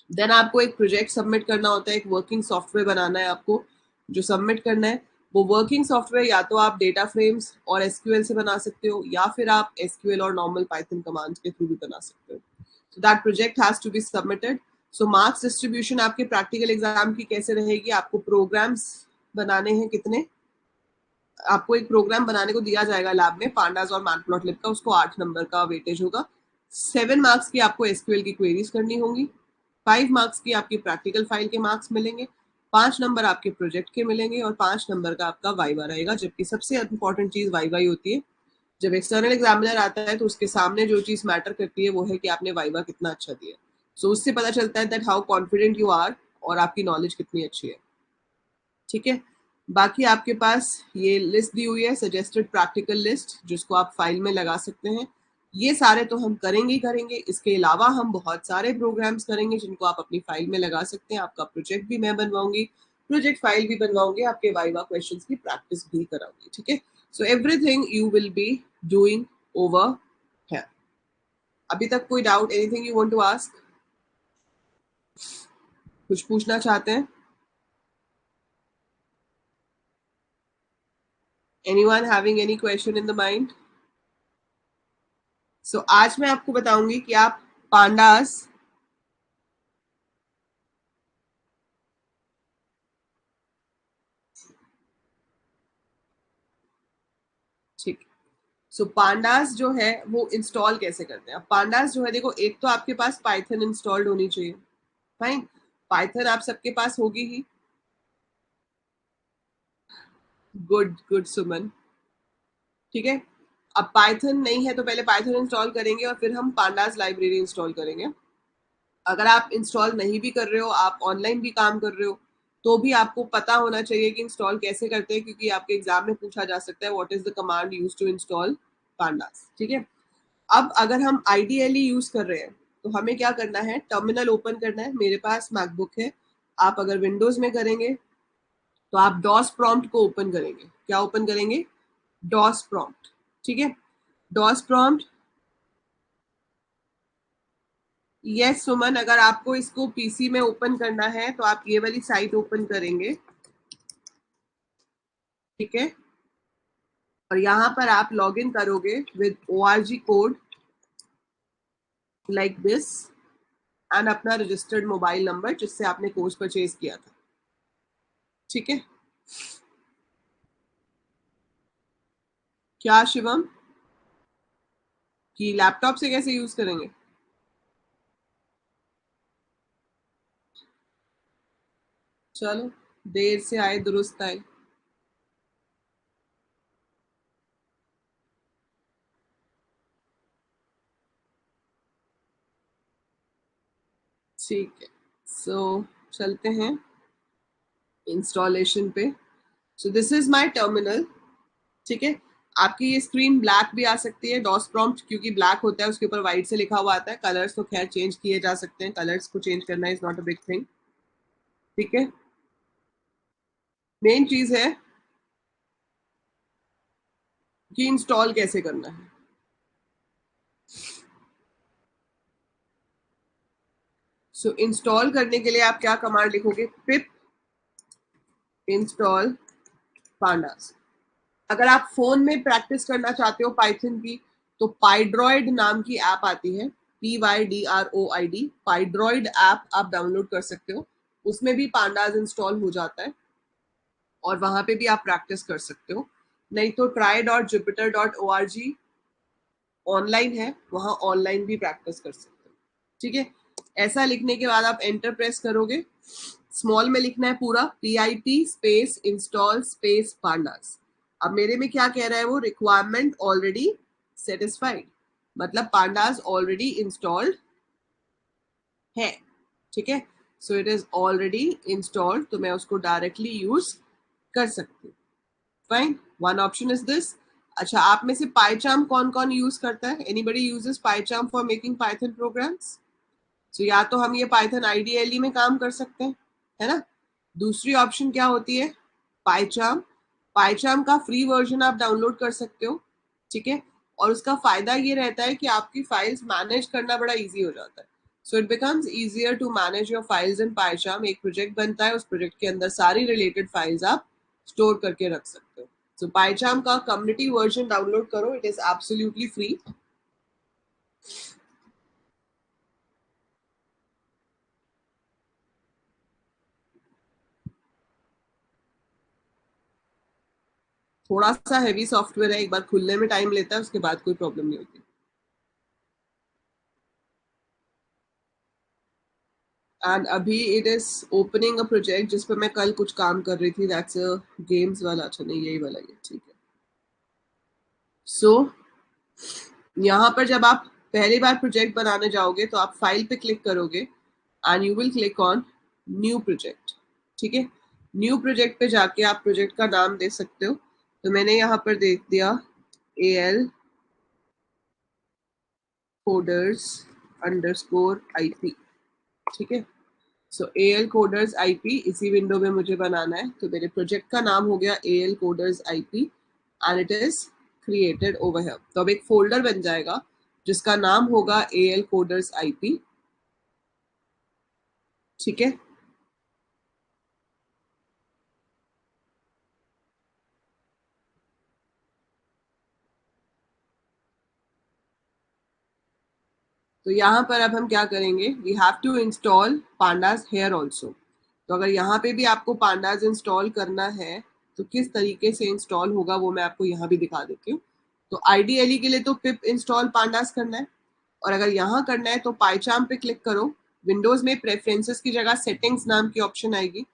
देन आपको एक प्रोजेक्ट सबमिट करना होता है, एक वर्किंग सॉफ्टवेयर बनाना है आपको. जो सबमिट करना है वो वर्किंग सॉफ्टवेयर या तो आप डेटा फ्रेम्स और एसक्यूएल से बना सकते हो, या फिर आप एसक्यूएल और नॉर्मल पाइथन कमांड्स के थ्रू भी बना सकते हो. So that project has to be submitted. So marks distribution आपके प्रैक्टिकल एग्जाम की कैसे रहेगी? आपको प्रोग्राम्स बनाने हैं कितने? आपको एक प्रोग्राम बनाने को दिया जाएगा लैब में, पांडास और मैटप्लॉटलिब का, उसको 8 नंबर का वेटेज होगा. 7 मार्क्स की आपको एसक्यूएल की क्वेरीज करनी होंगी. 5 मार्क्स की आपकी प्रैक्टिकल फाइल के मार्क्स मिलेंगे. 5 नंबर आपके प्रोजेक्ट के मिलेंगे और 5 नंबर का आपका वाइवा रहेगा. जबकि सबसे इंपॉर्टेंट चीज वाइवा ही होती है, जब एक्सटर्नल एग्जामिनर आता है तो उसके सामने जो चीज मैटर करती है वो है कि आपने वाइवा कितना अच्छा दिया। सो उससे पता चलता है that how confident you are और आपकी नॉलेज कितनी अच्छी है। ठीक है, बाकी आपके पास ये लिस्ट दी हुई है, सजेस्टेड प्रैक्टिकल लिस्ट, जिसको आप फाइल में लगा सकते हैं। ये सारे तो हम करेंगे ही करेंगे, इसके अलावा हम बहुत सारे प्रोग्राम्स करेंगे जिनको आप अपनी फाइल में लगा सकते हैं। आपका प्रोजेक्ट भी मैं बनवाऊंगी, प्रोजेक्ट फाइल भी बनवाऊंगी, आपके वाइवा क्वेश्चंस की प्रैक्टिस भी कराऊंगी। ठीक है, so everything you will be doing over here. अभी तक कोई doubt, anything you want to ask, कुछ पूछना चाहते हैं? Anyone having any question in the mind? So आज मैं आपको बताऊंगी कि आप पांडास ठीक, सो पांडास जो है वो इंस्टॉल कैसे करते हैं। अब पांडास जो है, देखो एक तो आपके पास पाइथन इंस्टॉल्ड होनी चाहिए, फाइन, पाइथन आप सबके पास होगी ही। गुड गुड सुमन, ठीक है। अब पाइथन नहीं है तो पहले पाइथन इंस्टॉल करेंगे और फिर हम पांडास लाइब्रेरी इंस्टॉल करेंगे। अगर आप इंस्टॉल नहीं भी कर रहे हो, आप ऑनलाइन भी काम कर रहे हो, तो भी आपको पता होना चाहिए कि इंस्टॉल कैसे करते हैं, क्योंकि आपके एग्जाम में पूछा जा सकता है what is the command use to install pandas. ठीक है, अब अगर हम आईडीएलई यूज कर रहे हैं तो हमें क्या करना है, टर्मिनल ओपन करना है। मेरे पास मैकबुक है, आप अगर विंडोज में करेंगे तो आप डॉस प्रॉम्प्ट को ओपन करेंगे। क्या ओपन करेंगे? DOS prompt. ठीक है, डॉस प्रॉम्प्ट। यस सुमन, अगर आपको इसको पीसी में ओपन करना है तो आप ये वाली साइट ओपन करेंगे, ठीक है, और यहाँ पर आप लॉग इन करोगे with ORG code like this and अपना रजिस्टर्ड मोबाइल नंबर जिससे आपने कोर्स परचेज किया था। ठीक है, क्या शिवम कि लैपटॉप से कैसे यूज करेंगे? चलो, देर से आए दुरुस्त आए। ठीक है, सो चलते हैं इंस्टॉलेशन पे। सो दिस इज माय टर्मिनल। ठीक है, आपकी ये स्क्रीन ब्लैक भी आ सकती है, डॉस प्रॉम्प्ट क्योंकि ब्लैक होता है उसके ऊपर व्हाइट से लिखा हुआ आता है। कलर्स तो खैर चेंज किए जा सकते हैं, कलर्स को चेंज करना is not a big thing. ठीक है, मेन चीज है कि इंस्टॉल कैसे करना है। सो इंस्टॉल करने के लिए आप क्या कमांड लिखोगे? पिप इंस्टॉल पांडास। अगर आप फोन में प्रैक्टिस करना चाहते हो पाइथन की तो पाइड्रॉइड नाम की ऐप आती है, PYDROID, पाइड्रॉइड ऐप आप डाउनलोड कर सकते हो। उसमें भी पांडास इंस्टॉल हो जाता है और वहां पे भी आप प्रैक्टिस कर सकते हो। नहीं तो try.jupyter.org ऑनलाइन है, वहां ऑनलाइन भी प्रैक्टिस कर सकते हो। ठीक है, ऐसा लिखने के बाद आप एंटर प्रेस करोगे। स्मॉल में लिखना है पूरा, PIP space install space pandas. अब मेरे में क्या कह रहा है वो, रिक्वायरमेंट ऑलरेडी सेटिस्फाइड, मतलब पांडास ऑलरेडी इंस्टॉल्ड है। ठीक है, so it is already installed, तो मैं उसको डायरेक्टली यूज कर सकती हूँ। Fine, one option is this. अच्छा, आप में से पाइचार्म कौन कौन यूज करता है? Anybody uses PyCharm for making Python programs? So या तो हम ये पाइथन आईडीएलई में काम कर सकते हैं, है ना। दूसरी ऑप्शन क्या होती है? पाइचार्म। पाइचार्म का फ्री वर्जन आप डाउनलोड कर सकते हो, ठीक है, और उसका फायदा ये रहता है कि आपकी फाइल्स मैनेज करना बड़ा इजी हो जाता है। So it becomes easier to manage your files in PyCharm. एक प्रोजेक्ट बनता है, उस प्रोजेक्ट के अंदर सारी रिलेटेड फाइल्स आप स्टोर करके रख सकते हो। सो पाइचार्म का कम्युनिटी वर्जन डाउनलोड करो, इट इज एब्सोल्युटली फ्री। थोड़ा सा हैवी सॉफ्टवेयर है, एक बार खुलने में टाइम लेता है, उसके बाद कोई प्रॉब्लम नहीं होती। एंड अभी it is opening a project जिस पर मैं कल कुछ काम कर रही थी, दैट्स अ गेम्स वाला। अच्छा नहीं, यही वाला ये, ठीक है। सो यहाँ पर जब आप पहली बार प्रोजेक्ट बनाने जाओगे तो आप फाइल पे क्लिक करोगे and you will click on new project. ठीक है, न्यू प्रोजेक्ट पे जाके आप प्रोजेक्ट का नाम दे सकते हो। तो मैंने यहाँ पर दे दिया AL कोडर्स अंडरस्कोर IP। ठीक है, सो AL कोडर्स IP इसी विंडो में मुझे बनाना है। तो मेरे प्रोजेक्ट का नाम हो गया AL coders IP and it is created over here. तो अब एक फोल्डर बन जाएगा जिसका नाम होगा AL कोडर्स IP। ठीक है, तो यहाँ पर अब हम क्या करेंगे, we have to install pandas here also. तो अगर यहाँ पे भी आपको पांडास इंस्टॉल करना है तो किस तरीके से इंस्टॉल होगा वो मैं आपको यहाँ भी दिखा देती हूँ। तो आईडीएलई के लिए तो पिप इंस्टॉल पांडास करना है, और अगर यहाँ करना है तो पाइचार्म पे क्लिक करो। विंडोज में प्रेफरेंसेस की जगह सेटिंग्स नाम की ऑप्शन आएगी,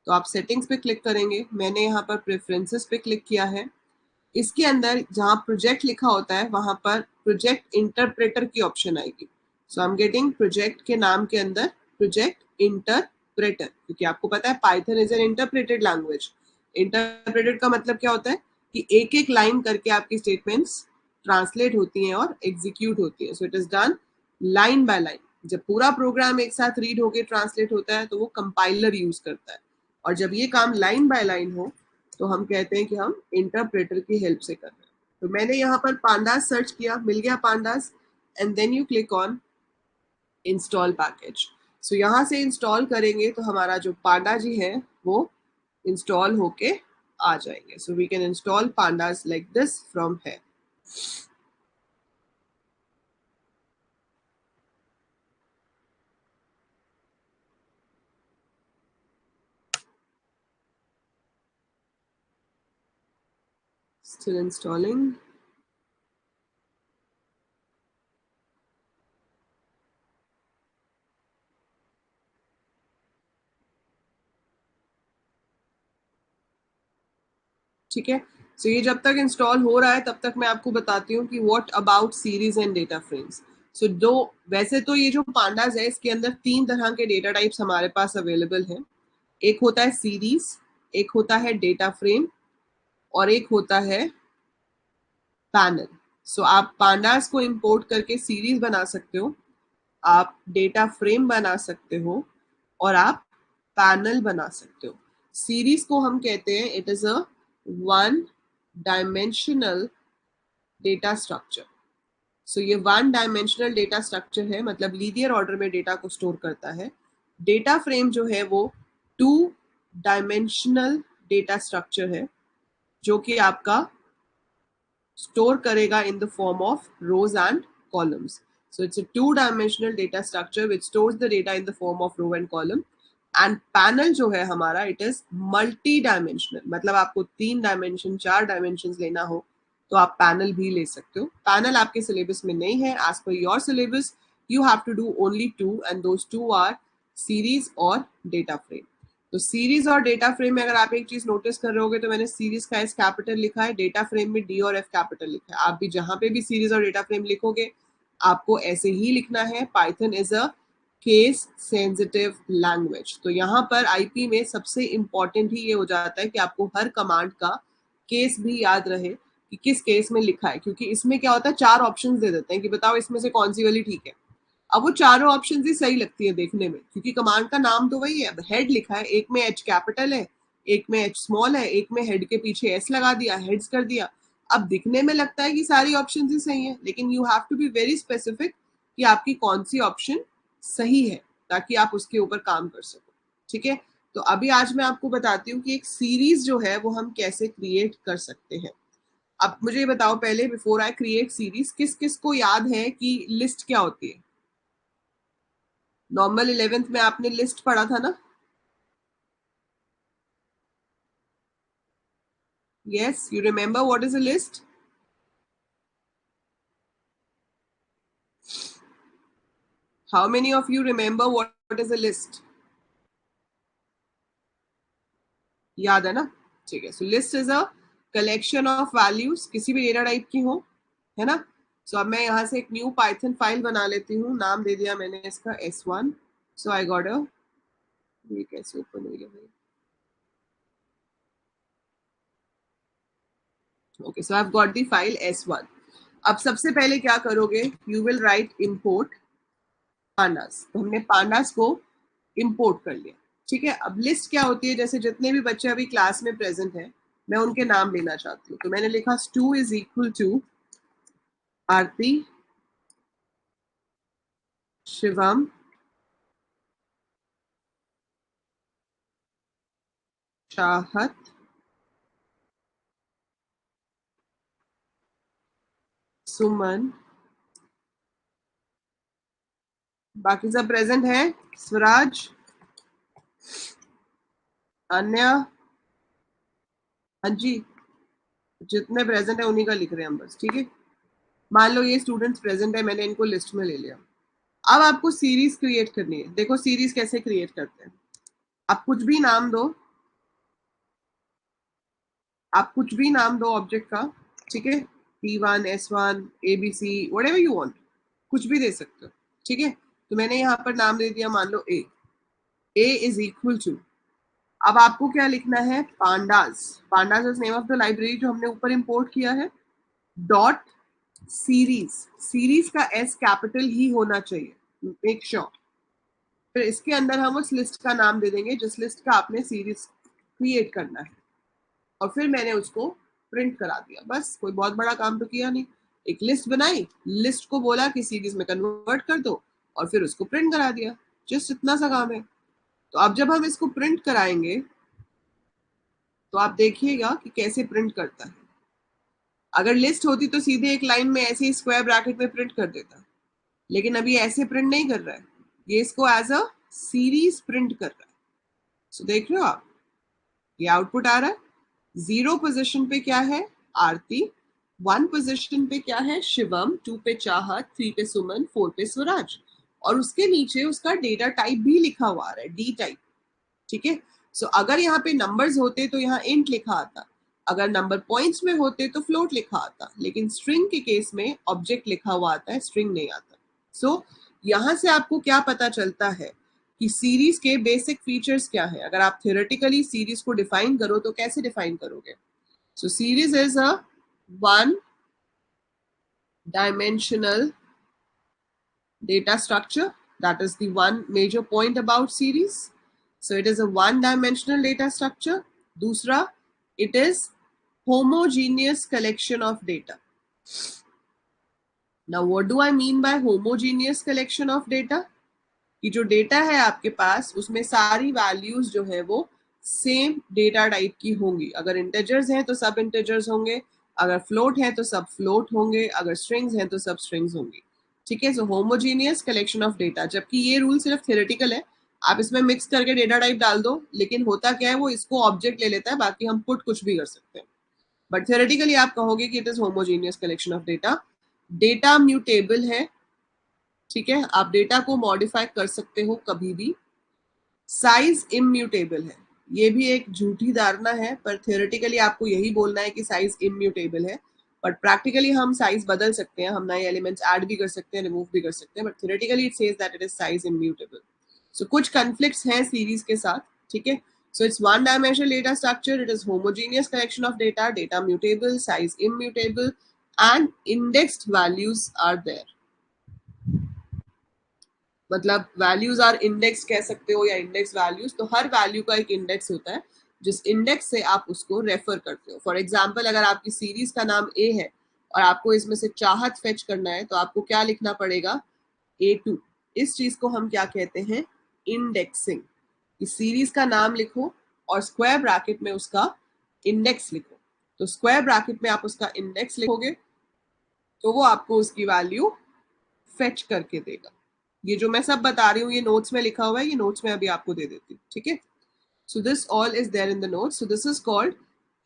तो आप सेटिंग्स पे क्लिक करेंगे। मैंने यहाँ पर प्रेफरेंसेस पे क्लिक किया है। इसके अंदर जहाँ प्रोजेक्ट लिखा होता है वहां पर प्रोजेक्ट इंटरप्रेटर की ऑप्शन आएगी। सो आई एम गेटिंग प्रोजेक्ट के नाम के अंदर प्रोजेक्ट इंटरप्रेटर, क्योंकि आपको पता है Python is an interpreted language. Interpreted का मतलब क्या होता है कि एक एक लाइन करके आपकी स्टेटमेंट्स ट्रांसलेट होती हैं और एग्जीक्यूट होती हैं। So it is done line by line. जब पूरा प्रोग्राम एक साथ रीड होके ट्रांसलेट होता है तो वो कंपाइलर यूज करता है, और जब ये काम लाइन बाय लाइन हो तो हम कहते हैं कि हम इंटरप्रेटर की हेल्प से कर रहे हैं। तो मैंने यहाँ पर पांडास सर्च किया, मिल गया pandas, and then you click on install package. So यहाँ से इंस्टॉल करेंगे तो हमारा जो पांडा जी है वो इंस्टॉल होके आ जाएंगे। So we can install pandas like this from here. Still installing. ठीक है, सो ये जब तक इंस्टॉल हो रहा है तब तक मैं आपको बताती हूँ कि what about series and data frames. So दो, वैसे तो ये जो पांडास है इसके अंदर 3 तरह के डेटा टाइप्स हमारे पास अवेलेबल हैं। एक होता है सीरीज, एक होता है डेटा फ्रेम, और एक होता है पैनल। सो आप पांडास को इंपोर्ट करके सीरीज बना सकते हो, आप डेटा फ्रेम बना सकते हो, और आप पैनल बना सकते हो। सीरीज को हम कहते हैं it is a one dimensional data structure. So ये वन डायमेंशनल डेटा स्ट्रक्चर है, मतलब लीनियर ऑर्डर में डेटा को स्टोर करता है। डेटा फ्रेम जो है वो 2 डायमेंशनल डेटा स्ट्रक्चर है जो कि आपका स्टोर करेगा in the form of rows and columns. So it's a 2-dimensional data structure which stores the data in the form of row and column. And panel जो है हमारा it is multi-dimensional, मतलब आपको 3 डायमेंशन 4 डायमेंशन लेना हो तो आप पैनल भी ले सकते हो। पैनल आपके सिलेबस में नहीं है, as per your syllabus you have to do only 2 and those 2 are series और data frame. तो सीरीज और डेटा फ्रेम में अगर आप एक चीज नोटिस कर रहे होगे तो मैंने सीरीज का एस कैपिटल लिखा है, डेटा फ्रेम में डी और एफ कैपिटल लिखा है। आप भी जहां पे भी सीरीज और डेटा फ्रेम लिखोगे आपको ऐसे ही लिखना है। Python is a case sensitive language. तो यहाँ पर आईपी में सबसे इंपॉर्टेंट ही ये हो जाता है कि आपको हर कमांड का केस भी याद रहे कि किस केस में लिखा है, क्योंकि इसमें क्या होता है 4 ऑप्शंस दे देते हैं कि बताओ इसमें से कौन सी वाली ठीक है। अब वो चारों ऑप्शन ही सही लगती है देखने में, क्योंकि कमांड का नाम तो वही है। अब हेड लिखा है, एक में एच कैपिटल है, एक में एच स्मॉल है, एक में हेड के पीछे एस लगा दिया, हेड्स कर दिया। अब दिखने में लगता है कि सारी ऑप्शन ही सही है, लेकिन you have to be very specific कि आपकी कौन सी ऑप्शन सही है ताकि आप उसके ऊपर काम कर सको। ठीक है, तो अभी आज मैं आपको बताती हूँ कि एक सीरीज जो है वो हम कैसे क्रिएट कर सकते हैं। अब मुझे ये बताओ पहले, बिफोर आई क्रिएट सीरीज, किस किस को याद है कि लिस्ट क्या होती है? नॉर्मल 11th में आपने लिस्ट पढ़ा था ना? Yes, you remember what is a list? How many of you remember what is a list? याद है ना? ठीक है, so list is a collection of values, किसी भी डेटा टाइप की हो, है ना? सो अब मैं यहाँ से एक न्यू पाइथन फाइल बना लेती हूँ, नाम दे दिया मैंने इसका S1. So I got a, ये कैसे ओपन हुई है भाई? Okay, so I have got the file S1. अब सबसे पहले क्या करोगे, you will write import pandas. तो हमने पांडास को इंपोर्ट कर लिया. ठीक है, अब लिस्ट क्या होती है, जैसे जितने भी बच्चे अभी क्लास में प्रेजेंट हैं मैं उनके नाम लेना चाहती हूँ. तो मैंने लिखा स्टू इज इक्वल टू आरती, शिवम, चाहत, सुमन, बाकी सब प्रेजेंट है, स्वराज, अन्या, हाँ जी, जितने प्रेजेंट है उन्हीं का लिख रहे हैं हम बस. ठीक है, मान लो ये स्टूडेंट्स प्रेजेंट है, मैंने इनको लिस्ट में ले लिया. अब आपको सीरीज क्रिएट करनी है. देखो सीरीज कैसे क्रिएट करते हैं. आप कुछ भी नाम दो, आप कुछ भी नाम दो ऑब्जेक्ट का. ठीक है, P1, S1, ABC, whatever you want, कुछ भी दे सकते हो. ठीक है, तो मैंने यहाँ पर नाम दे दिया, मान लो A इज इक्वल टू. अब आपको क्या लिखना है, pandas. Pandas is name of the library जो हमने ऊपर इंपोर्ट किया है. डॉट सीरीज, सीरीज का S कैपिटल ही होना चाहिए, मेक श्योर. फिर इसके अंदर हम उस लिस्ट का नाम दे देंगे जिस लिस्ट का आपने सीरीज क्रिएट करना है. और फिर मैंने उसको प्रिंट करा दिया. बस, कोई बहुत बड़ा काम तो किया नहीं. एक लिस्ट बनाई, लिस्ट को बोला कि सीरीज में कन्वर्ट कर दो और फिर उसको प्रिंट करा दिया. जस्ट इतना सा काम है. तो अब जब हम इसको प्रिंट कराएंगे तो आप देखिएगा कि कैसे प्रिंट करता है. अगर लिस्ट होती तो सीधे एक लाइन में ऐसे ही स्क्वायर ब्रैकेट में प्रिंट कर देता, लेकिन अभी ऐसे प्रिंट नहीं कर रहा है, ये इसको एज अ सीरीज प्रिंट कर रहा है. सो देख रहे हो आप, ये आउटपुट आ रहा है. 0 पोजीशन पे क्या है, आरती. 1 पोजीशन पे क्या है, शिवम. 2 पे चाहत, 3 पे सुमन, 4 पे स्वराज. और उसके नीचे उसका डेटा टाइप भी लिखा हुआ आ रहा है, डी टाइप. ठीक है, सो अगर यहाँ पे नंबर्स होते तो यहाँ इंट लिखा आता, अगर नंबर पॉइंट्स में होते तो फ्लोट लिखा आता, लेकिन स्ट्रिंग के केस में ऑब्जेक्ट लिखा हुआ आता है, स्ट्रिंग नहीं आता. सो यहाँ से आपको क्या पता चलता है कि सीरीज के बेसिक फीचर्स क्या है. अगर आप थियोरेटिकली सीरीज को डिफाइन करो तो कैसे डिफाइन करोगे. सो series is a one dimensional data structure. That is the one major point about series. So it is a one-dimensional data structure. दूसरा, it is homogeneous collection of data. Now what do I mean by homogeneous collection of data? कि जो डेटा है आपके पास उसमें सारी वैल्यूज जो है वो सेम डेटा टाइप की होंगी. अगर इंटेजर्स हैं तो सब इंटेजर्स होंगे, अगर फ्लोट हैं तो सब फ्लोट होंगे, अगर स्ट्रिंग्स हैं तो सब स्ट्रिंग्स होंगी. ठीक है, सो होमोजीनियस कलेक्शन ऑफ डेटा. जबकि ये रूल सिर्फ थ्योरेटिकल है, आप इसमें मिक्स करके डेटा टाइप डाल दो, लेकिन होता क्या है, वो इसको ऑब्जेक्ट ले लेता है, बाकी हम पुट कुछ भी कर सकते हैं. बट थ्योरेटिकली आप कहोगे कि it is homogeneous collection of data. Data mutable है. ठीक है, आप डेटा को मॉडिफाई कर सकते हो कभी भी. साइज इम्यूटेबल है. ये भी एक झूठी धारणा है, पर थियोरेटिकली आपको यही बोलना है कि साइज इम्यूटेबल है. बट प्रैक्टिकली हम साइज बदल सकते हैं, हम नए एलिमेंट्स ऐड भी कर सकते हैं, रिमूव भी कर सकते हैं. But theoretically it says that it is size immutable. So कुछ कन्फ्लिक्ट्स हैं सीरीज के साथ. ठीक है, so it's one dimensional data structure, it is homogeneous collection of data, data mutable, size immutable, and indexed values are there. मतलब वैल्यूज आर इंडेक्स कह सकते हो या इंडेक्स वैल्यूज. तो हर वैल्यू का एक इंडेक्स होता है जिस इंडेक्स से आप उसको रेफर करते हो. फॉर एग्जाम्पल, अगर आपकी सीरीज का नाम ए है और आपको इसमें से चाहत फेच करना है तो आपको क्या लिखना पड़ेगा, A2. इस चीज को हम क्या कहते हैं, इंडेक्सिंग. इस सीरीज का नाम लिखो और स्क्वायर ब्रैकेट में उसका इंडेक्स लिखो. तो स्क्वायर ब्रैकेट में आप उसका इंडेक्स लिखोगे तो वो आपको उसकी वैल्यू फेच करके देगा. ये जो मैं सब बता रही हूँ ये नोट्स में लिखा हुआ है, ये नोट्स में अभी आपको दे देती हूँ. ठीक है, so this all is there in the notes. So this is called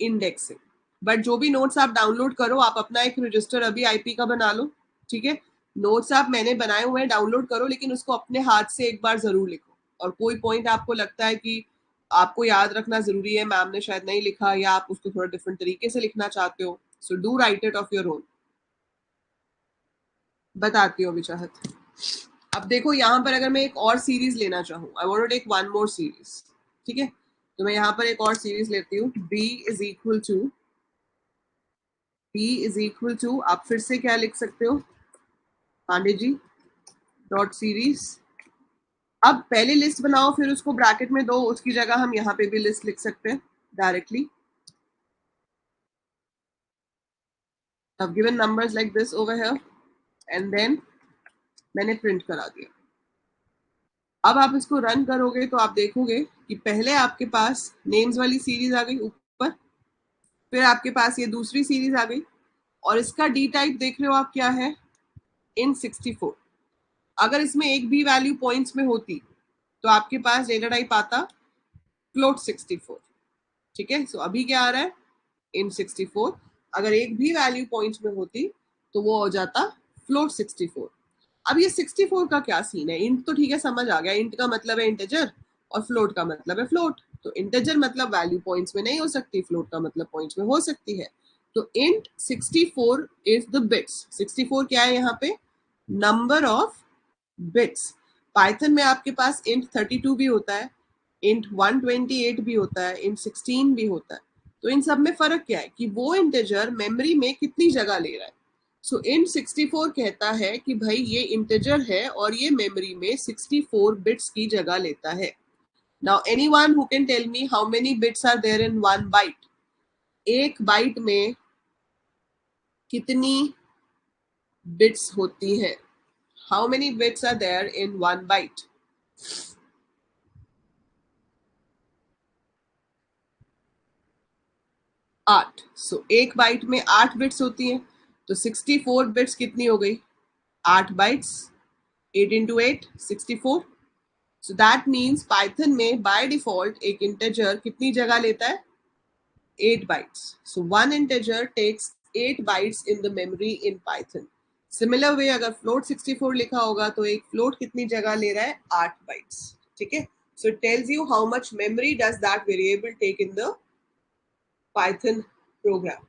indexing. But जो भी नोट्स आप डाउनलोड करो, आप अपना एक रजिस्टर अभी आईपी का बना लो. ठीक है, नोट्स आप मैंने बनाए हुए हैं, डाउनलोड करो, लेकिन उसको अपने हाथ से एक बार जरूर लिखो. और कोई पॉइंट आपको लगता है कि आपको याद रखना जरूरी है, मैम ने शायद नहीं लिखा, या आप उसको थोड़ा डिफरेंट तरीके से लिखना चाहते हो, so do right it of your own. बताती हूँ अभी चाहत। अब देखो यहाँ पर अगर मैं एक और सीरीज लेना चाहूँ, I want to take one more series, ठीक है, तो मैं यहाँ पर एक और सीरीज लेती हूँ, b इज इक्वल टू आप फिर से क्या लिख सकते हो पांडे जी, डॉट सीरीज। अब पहले लिस्ट बनाओ फिर उसको ब्रैकेट में दो, उसकी जगह हम यहाँ पे भी लिस्ट लिख सकते हैं directly. I've given numbers like this over here and then मैंने प्रिंट करा दिया। अब आप इसको रन करोगे तो आप देखोगे कि पहले आपके पास नेम्स वाली सीरीज आ गई ऊपर, फिर आपके पास ये दूसरी सीरीज आ गई, और इसका डी टाइप देख रहे हो आप क्या है, int 64। अगर इसमें एक भी वैल्यू पॉइंट्स में होती तो आपके पास डेटा टाइप आता फ्लोट 64, ठीक है। सो अभी क्या आ रहा है, int 64। अगर एक भी वैल्यू पॉइंट्स में होती तो वो हो जाता फ्लोट 64। अब ये 64 का क्या सीन है, इंट तो ठीक है समझ आ गया, इंट का मतलब है इंटीजर और फ्लोट का मतलब है फ्लोट। तो इंटीजर मतलब वैल्यू पॉइंट्स में नहीं हो सकती, फ्लोट का मतलब पॉइंट्स में हो सकती है। तो इंट 64 इज द बिट्स। 64 क्या है यहाँ पे, नंबर ऑफ बिट्स। पाइथन में आपके पास इंट 32 भी होता है, इंट 128 भी होता है, इंट 16 भी होता है। तो इन सब में फर्क क्या है कि वो इंटीजर मेमोरी में कितनी जगह ले रहा है। सो int 64 कहता है कि भाई ये इंटीजर है और ये मेमोरी में 64 बिट्स की जगह लेता है। Now anyone who can tell me how many bits are there in one byte, एक बाइट में कितनी बिट्स होती हैं, how many bits are there in one byte. आठ। सो एक बाइट में 8 बिट्स होती हैं, तो 64 बिट्स कितनी हो गई, 8 bytes, 8 into 8 64। So that means Python में by default एक integer कितनी जगह लेता है, 8 bytes. So one integer takes 8 bytes in the memory in Python. Similar way अगर float 64 लिखा होगा तो एक float कितनी जगह ले रहा है, 8 bytes, ठीक है। So it tells you how much memory does that variable take in the Python program.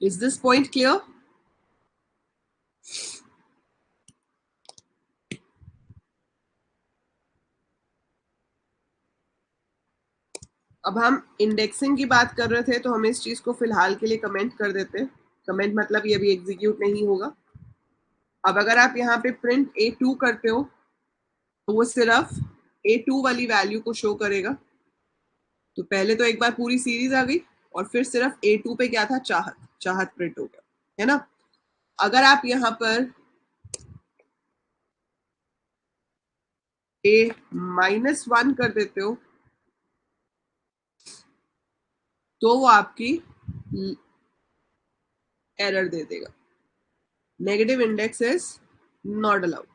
Is this point clear? अब हम इंडेक्सिंग की बात कर रहे थे तो हम इस चीज को फिलहाल के लिए कमेंट कर देते हैं। कमेंट मतलब ये अभी एग्जीक्यूट नहीं होगा। अब अगर आप यहाँ पे प्रिंट A2 करते हो तो वो सिर्फ A2 वाली वैल्यू को शो करेगा। तो पहले तो एक बार पूरी सीरीज आ गई और फिर सिर्फ A2 पे क्या था, चाहत, चाहत प्रिंट हो गया, है ना। अगर आप यहाँ पर A-1 कर देते हो तो वो आपकी एरर दे देगा, negative index is not allowed,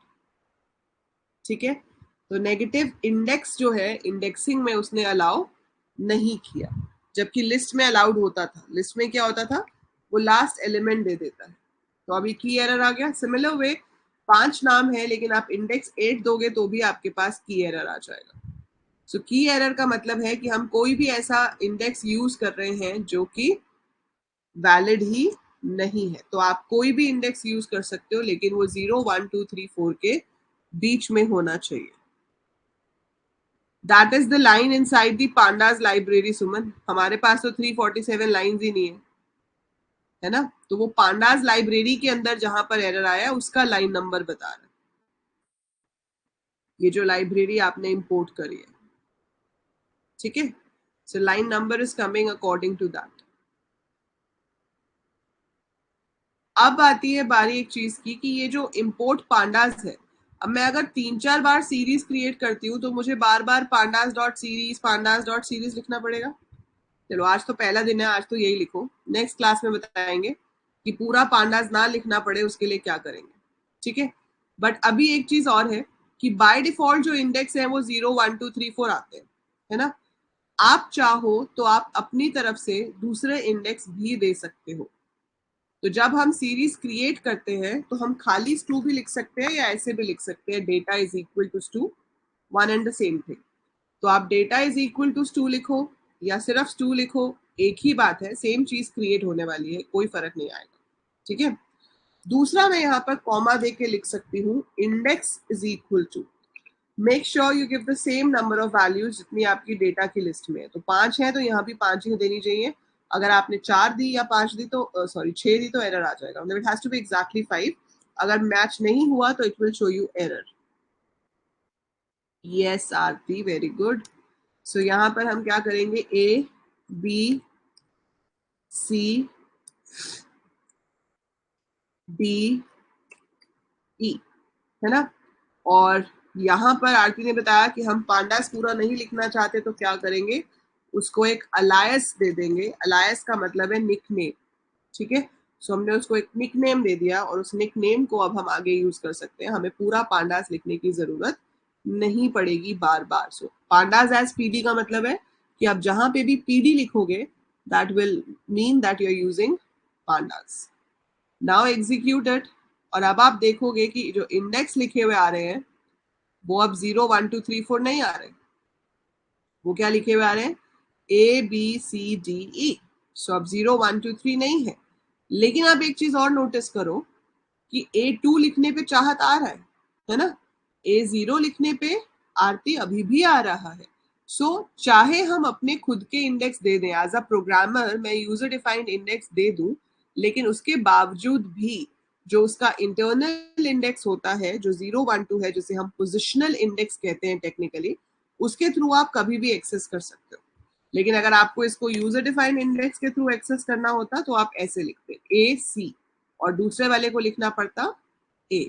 ठीक है। तो नेगेटिव इंडेक्स जो है इंडेक्सिंग में उसने अलाउ नहीं किया, जबकि लिस्ट में अलाउड होता था। लिस्ट में क्या होता था, वो लास्ट एलिमेंट दे देता है। तो अभी की एरर आ गया। सिमिलर वे 5 नाम है लेकिन आप इंडेक्स 8 दोगे तो भी आपके पास की एरर आ जाएगा। सो की एरर का मतलब है कि हम कोई भी ऐसा इंडेक्स यूज कर रहे हैं जो कि वैलिड ही नहीं है। तो आप कोई भी इंडेक्स यूज कर सकते हो लेकिन वो 0, 1, 2, 3, 4 के बीच में होना चाहिए। That is the line inside the pandas library. Suman, हमारे पास तो 347 लाइंस ही नहीं है ना। तो वो पांडास लाइब्रेरी के अंदर जहां पर एरर आया उसका लाइन नंबर बता रहा है, ये जो लाइब्रेरी आपने इंपोर्ट करी है, ठीक है। So line number is coming according to that. अब आती है बारी एक चीज की कि ये जो इंपोर्ट पांडास है, अब मैं अगर 3-4 बार सीरीज क्रिएट करती हूँ तो मुझे बार बार पांडास डॉट सीरीज लिखना पड़ेगा। चलो आज तो पहला दिन है, आज तो यही लिखो, नेक्स्ट क्लास में बताएंगे कि पूरा पांडास ना लिखना पड़े उसके लिए क्या करेंगे, ठीक है। बट अभी एक चीज और है कि बाय डिफॉल्ट जो इंडेक्स है वो 0, 1, 2, 3, 4 आते हैं, है ना। आप चाहो तो आप अपनी तरफ से दूसरे इंडेक्स भी दे सकते हो। तो जब हम सीरीज क्रिएट करते हैं तो हम खाली stu भी लिख सकते हैं या ऐसे भी लिख सकते हैं, data is equal to stu, one and the same thing. तो आप data is equal to stu लिखो या सिर्फ स्टू लिखो, एक ही बात है, सेम चीज क्रिएट होने वाली है, कोई फर्क नहीं आएगा। ठीक है। दूसरा मैं यहाँ पर कॉमा दे के लिख सकती हूँ index is equal to, make sure you give the same number of values जितनी आपकी डेटा की लिस्ट में है। तो 5 है तो यहाँ भी 5 ही देनी चाहिए। अगर आपने 4 दी या 5 दी तो सॉरी 6 दी तो एरर आ जाएगा। मतलब it has to be exactly 5। अगर मैच नहीं हुआ तो it will show you error. Yes Aarti, very good. So यहाँ पर हम क्या करेंगे, A B C D E, है ना। और यहाँ पर आरती ने बताया कि हम पांडास पूरा नहीं लिखना चाहते तो क्या करेंगे, उसको एक अलायस दे देंगे। अलायस का मतलब है निकनेम। ठीक है। सो हमने उसको एक निकनेम दे दिया और उस निकनेम को अब हम आगे यूज कर सकते हैं। हमें पूरा पांडास लिखने की जरूरत नहीं पड़ेगी बार बार। सो पांडास एज पीडी का मतलब है कि आप जहां पे भी पीडी लिखोगे that will mean that you are using pandas. Now execute it. और अब आप देखोगे कि जो इंडेक्स लिखे हुए आ रहे हैं वो अब 0 1 2 3 4 नहीं आ रहे। वो क्या लिखे हुए आ रहे हैं, A B C D E. सो अब 0 1 2 3 नहीं है। लेकिन आप एक चीज और नोटिस करो कि A2 लिखने पे चाहत आ रहा है ना। A0 लिखने पे आरती अभी भी आ रहा है। सो चाहे हम अपने खुद के इंडेक्स दे दें, एज अ प्रोग्रामर मैं यूजर डिफाइंड इंडेक्स दे दूं, लेकिन उसके बावजूद भी जो उसका इंटरनल इंडेक्स होता है जो 0 1 2 है, जिसे हम पोजिशनल इंडेक्स कहते हैं टेक्निकली, उसके थ्रू आप कभी भी एक्सेस कर सकते हो। लेकिन अगर आपको इसको यूजर डिफाइंड इंडेक्स के थ्रू एक्सेस करना होता तो आप ऐसे लिखते ए सी और दूसरे वाले को लिखना पड़ता ए।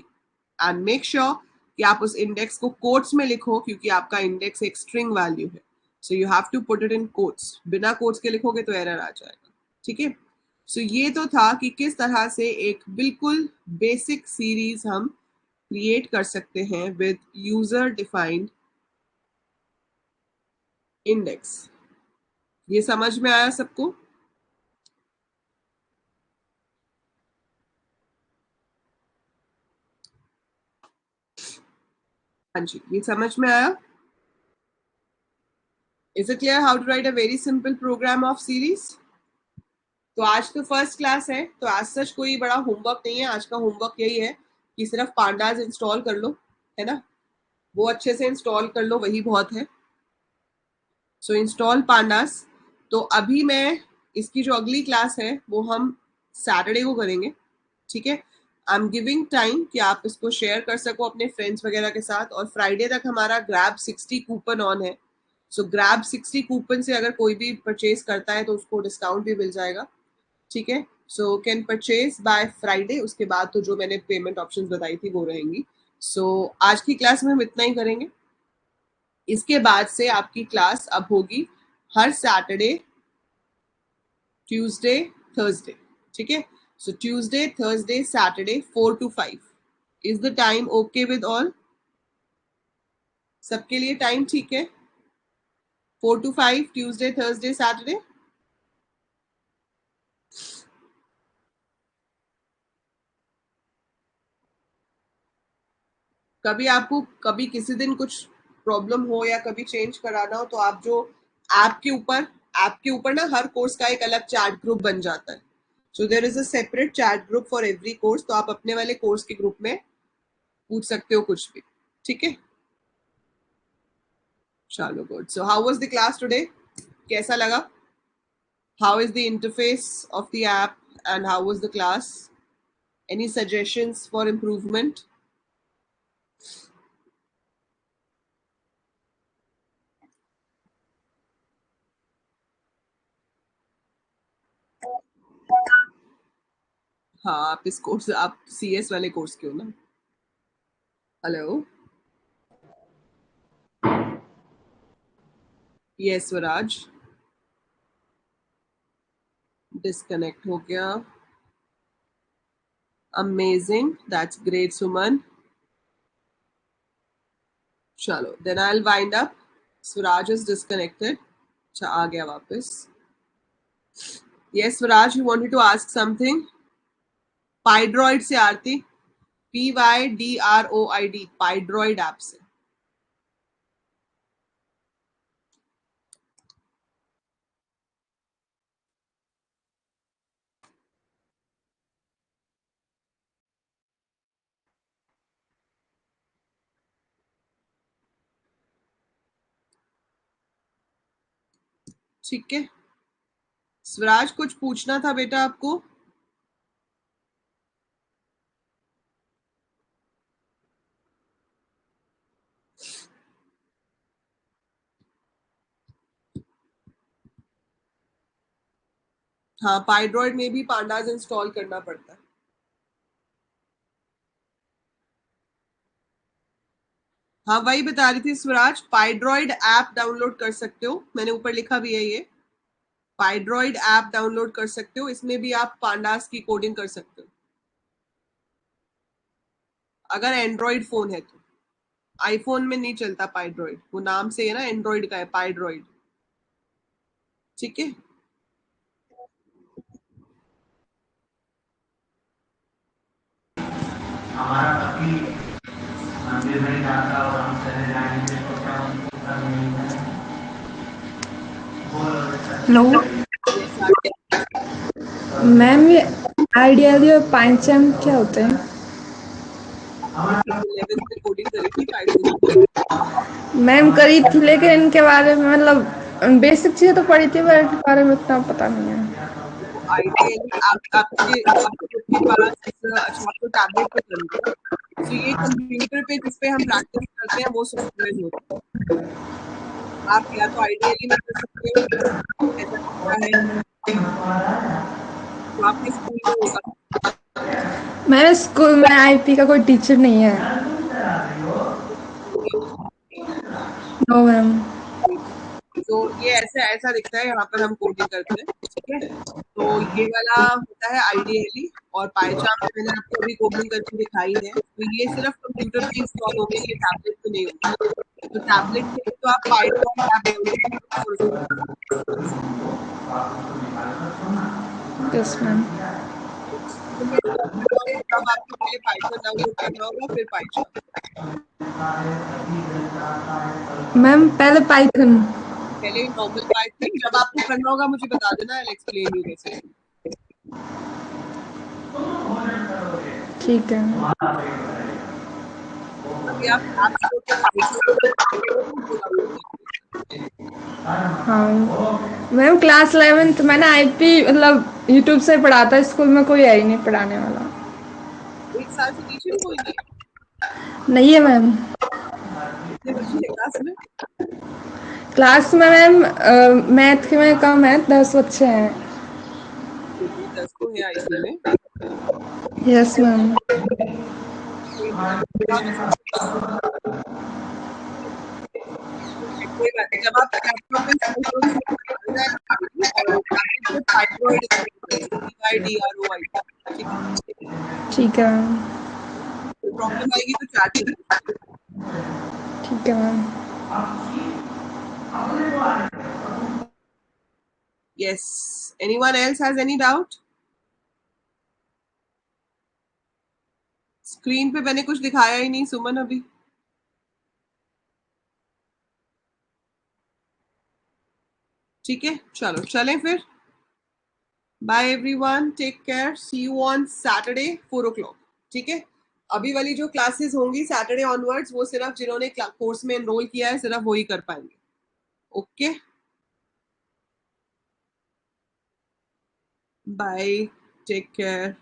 एंड मेक श्योर कि आप उस इंडेक्स को कोट्स में लिखो क्योंकि आपका इंडेक्स एक स्ट्रिंग वैल्यू है। So you have to put it in quotes. बिना कोट्स के लिखोगे तो एरर आ जाएगा। ठीक है। सो ये तो था कि किस तरह से एक बिल्कुल बेसिक सीरीज हम क्रिएट कर सकते हैं विद यूजर डिफाइंड इंडेक्स। ये समझ में आया सबको? हाँ जी, ये समझ में आया? Is it clear how to write a very simple program of series? तो आज तो फर्स्ट क्लास है तो आज सच कोई बड़ा होमवर्क नहीं है। आज का होमवर्क यही है कि सिर्फ पांडास इंस्टॉल कर लो, है ना। वो अच्छे से इंस्टॉल कर लो, वही बहुत है। सो इंस्टॉल पांडास। तो अभी मैं इसकी जो अगली क्लास है वो हम सैटरडे को करेंगे। ठीक है। आई एम गिविंग टाइम कि आप इसको शेयर कर सको अपने फ्रेंड्स वगैरह के साथ। और फ्राइडे तक हमारा ग्रैब 60 कूपन ऑन है। सो ग्रैब 60 कूपन से अगर कोई भी परचेज करता है तो उसको डिस्काउंट भी मिल जाएगा। ठीक है। So can purchase by Friday. उसके बाद तो जो मैंने पेमेंट ऑप्शन बताई थी वो रहेंगी। सो आज की क्लास में हम इतना ही करेंगे। इसके बाद से आपकी क्लास अब होगी हर सैटरडे, ट्यूसडे, थर्सडे। ठीक है। So Tuesday, Thursday, Saturday 4 to 5 is the time. Okay with all? सबके लिए टाइम ठीक है? 4 to 5 ट्यूसडे, थर्सडे, सैटरडे। कभी आपको कभी किसी दिन कुछ प्रॉब्लम हो या कभी चेंज कराना हो तो आप जो ऐप के ऊपर ना हर कोर्स का एक अलग चैट ग्रुप बन जाता है। So there is a separate chat group for every course. तो आप अपने वाले कोर्स के ग्रुप में पूछ सकते हो कुछ भी। ठीक है। चलो good. So how was the class today? कैसा लगा? How is the interface of the app and how was the class? Any suggestions for improvement? हाँ, आप इस कोर्स, आप CS वाले कोर्स के हो ना? हेलो। यस स्वराज। डिस्कनेक्ट हो गया। Amazing, that's great Suman. चलो then I will wind up. Swaraj is disconnected. अच्छा, आ गया वापस। Yes Swaraj, you wanted to ask something? Pydroid से आरती, PYDROID, पाइड्रॉइड ऐप से। ठीक है, स्वराज कुछ पूछना था बेटा आपको? हाँ, पाइड्रॉइड में भी पांडास इंस्टॉल करना पड़ता है। हाँ, वही बता रही थी स्वराज, पाइड्रॉइड ऐप डाउनलोड कर सकते हो, मैंने ऊपर लिखा भी है ये, पाइड्रॉइड ऐप डाउनलोड कर सकते हो, इसमें भी आप पांडास की कोडिंग कर सकते हो अगर एंड्रॉइड फोन है तो। आईफोन में नहीं चलता पाइड्रॉइड, वो नाम से है ना, एंड्रॉइड का है पाइड्रॉइड। ठीक है, हमारा पति मंदिर में जाता और हम चले जाएंगे तो क्या उनको करना नहीं है? हेलो मैम, ये आइडियली और पाइथन क्या होते हैं? 11th में कोडिंग करी थी पाइथन। मैम करी थी, लेकिन इनके बारे में मतलब बेसिक चीजें तो पढ़ी थी, पर इनके बारे में उतना पता नहीं है। आइडियली आपके पास, अच्छा आपको टैबलेट पे करेंगे ना, तो ये कंप्यूटर पे जिसपे हम प्रैक्टिस करते हैं वो सॉफ्टवेयर होता है। आप या तो आइडियली में कर सकते हो, ऐसा दिखता है, तो आपके स्कूल में होगा। मेरे स्कूल में आईपी का कोई टीचर नहीं है। No ma'am. तो ये ऐसा ऐसा दिखता है, यहाँ पर हम कोडिंग करते हैं। ठीक है, तो ये वाला होता है आइडियली, और पाइचार्म में मैंने आपको अभी कोडिंग करके दिखाई है, तो ये सिर्फ कंप्यूटर पे इंस्टॉल होंगे, ये टैबलेट पे नहीं होंगे। तो टैबलेट पे तो आप Python app download yes ma'am. तब आपको पहले पाइथन डाउनलोड करना होगा, फिर पाइचार्म। मैम पहले पाइथन। पहले नॉर्मल पाइथन, जब आपको करना होगा मुझे बता देना, आई विल एक्सप्लेन यू कैसे। ठीक है। अभी आप ऐप स्टोर पे पाइथन हाँ मैम, क्लास 11th मैंने आईपी मतलब यूट्यूब से पढ़ा था, स्कूल में कोई है ही नहीं पढ़ाने वाला। एक साल से टीचर कोई नहीं है? नहीं है मैम। कितने बच्चे हैं क्लास में? क्लास में मैम मैथ के में कम है, 10 बच्चे हैं। 10 तो है आईसी में। Yes ma'am. कोई बात नहीं, जब आप लैपटॉप पे थाइरॉइड TYDROID, ठीक है, ठीक है मैम। कोई प्रॉब्लम आएगी तो चैट में पूछना। ठीक है ma'am. Yes, anyone else has any doubt? Screen पे मैंने कुछ दिखाया ही नहीं सुमन अभी। ठीक है, चलो चलें फिर। Bye everyone, take care, see you on Saturday 4 o'clock। ठीक है, अभी वाली जो क्लासेस होंगी सैटरडे ऑनवर्ड्स, वो सिर्फ जिन्होंने कोर्स में एनरोल किया है सिर्फ वही कर पाएंगे। Okay, bye, take care.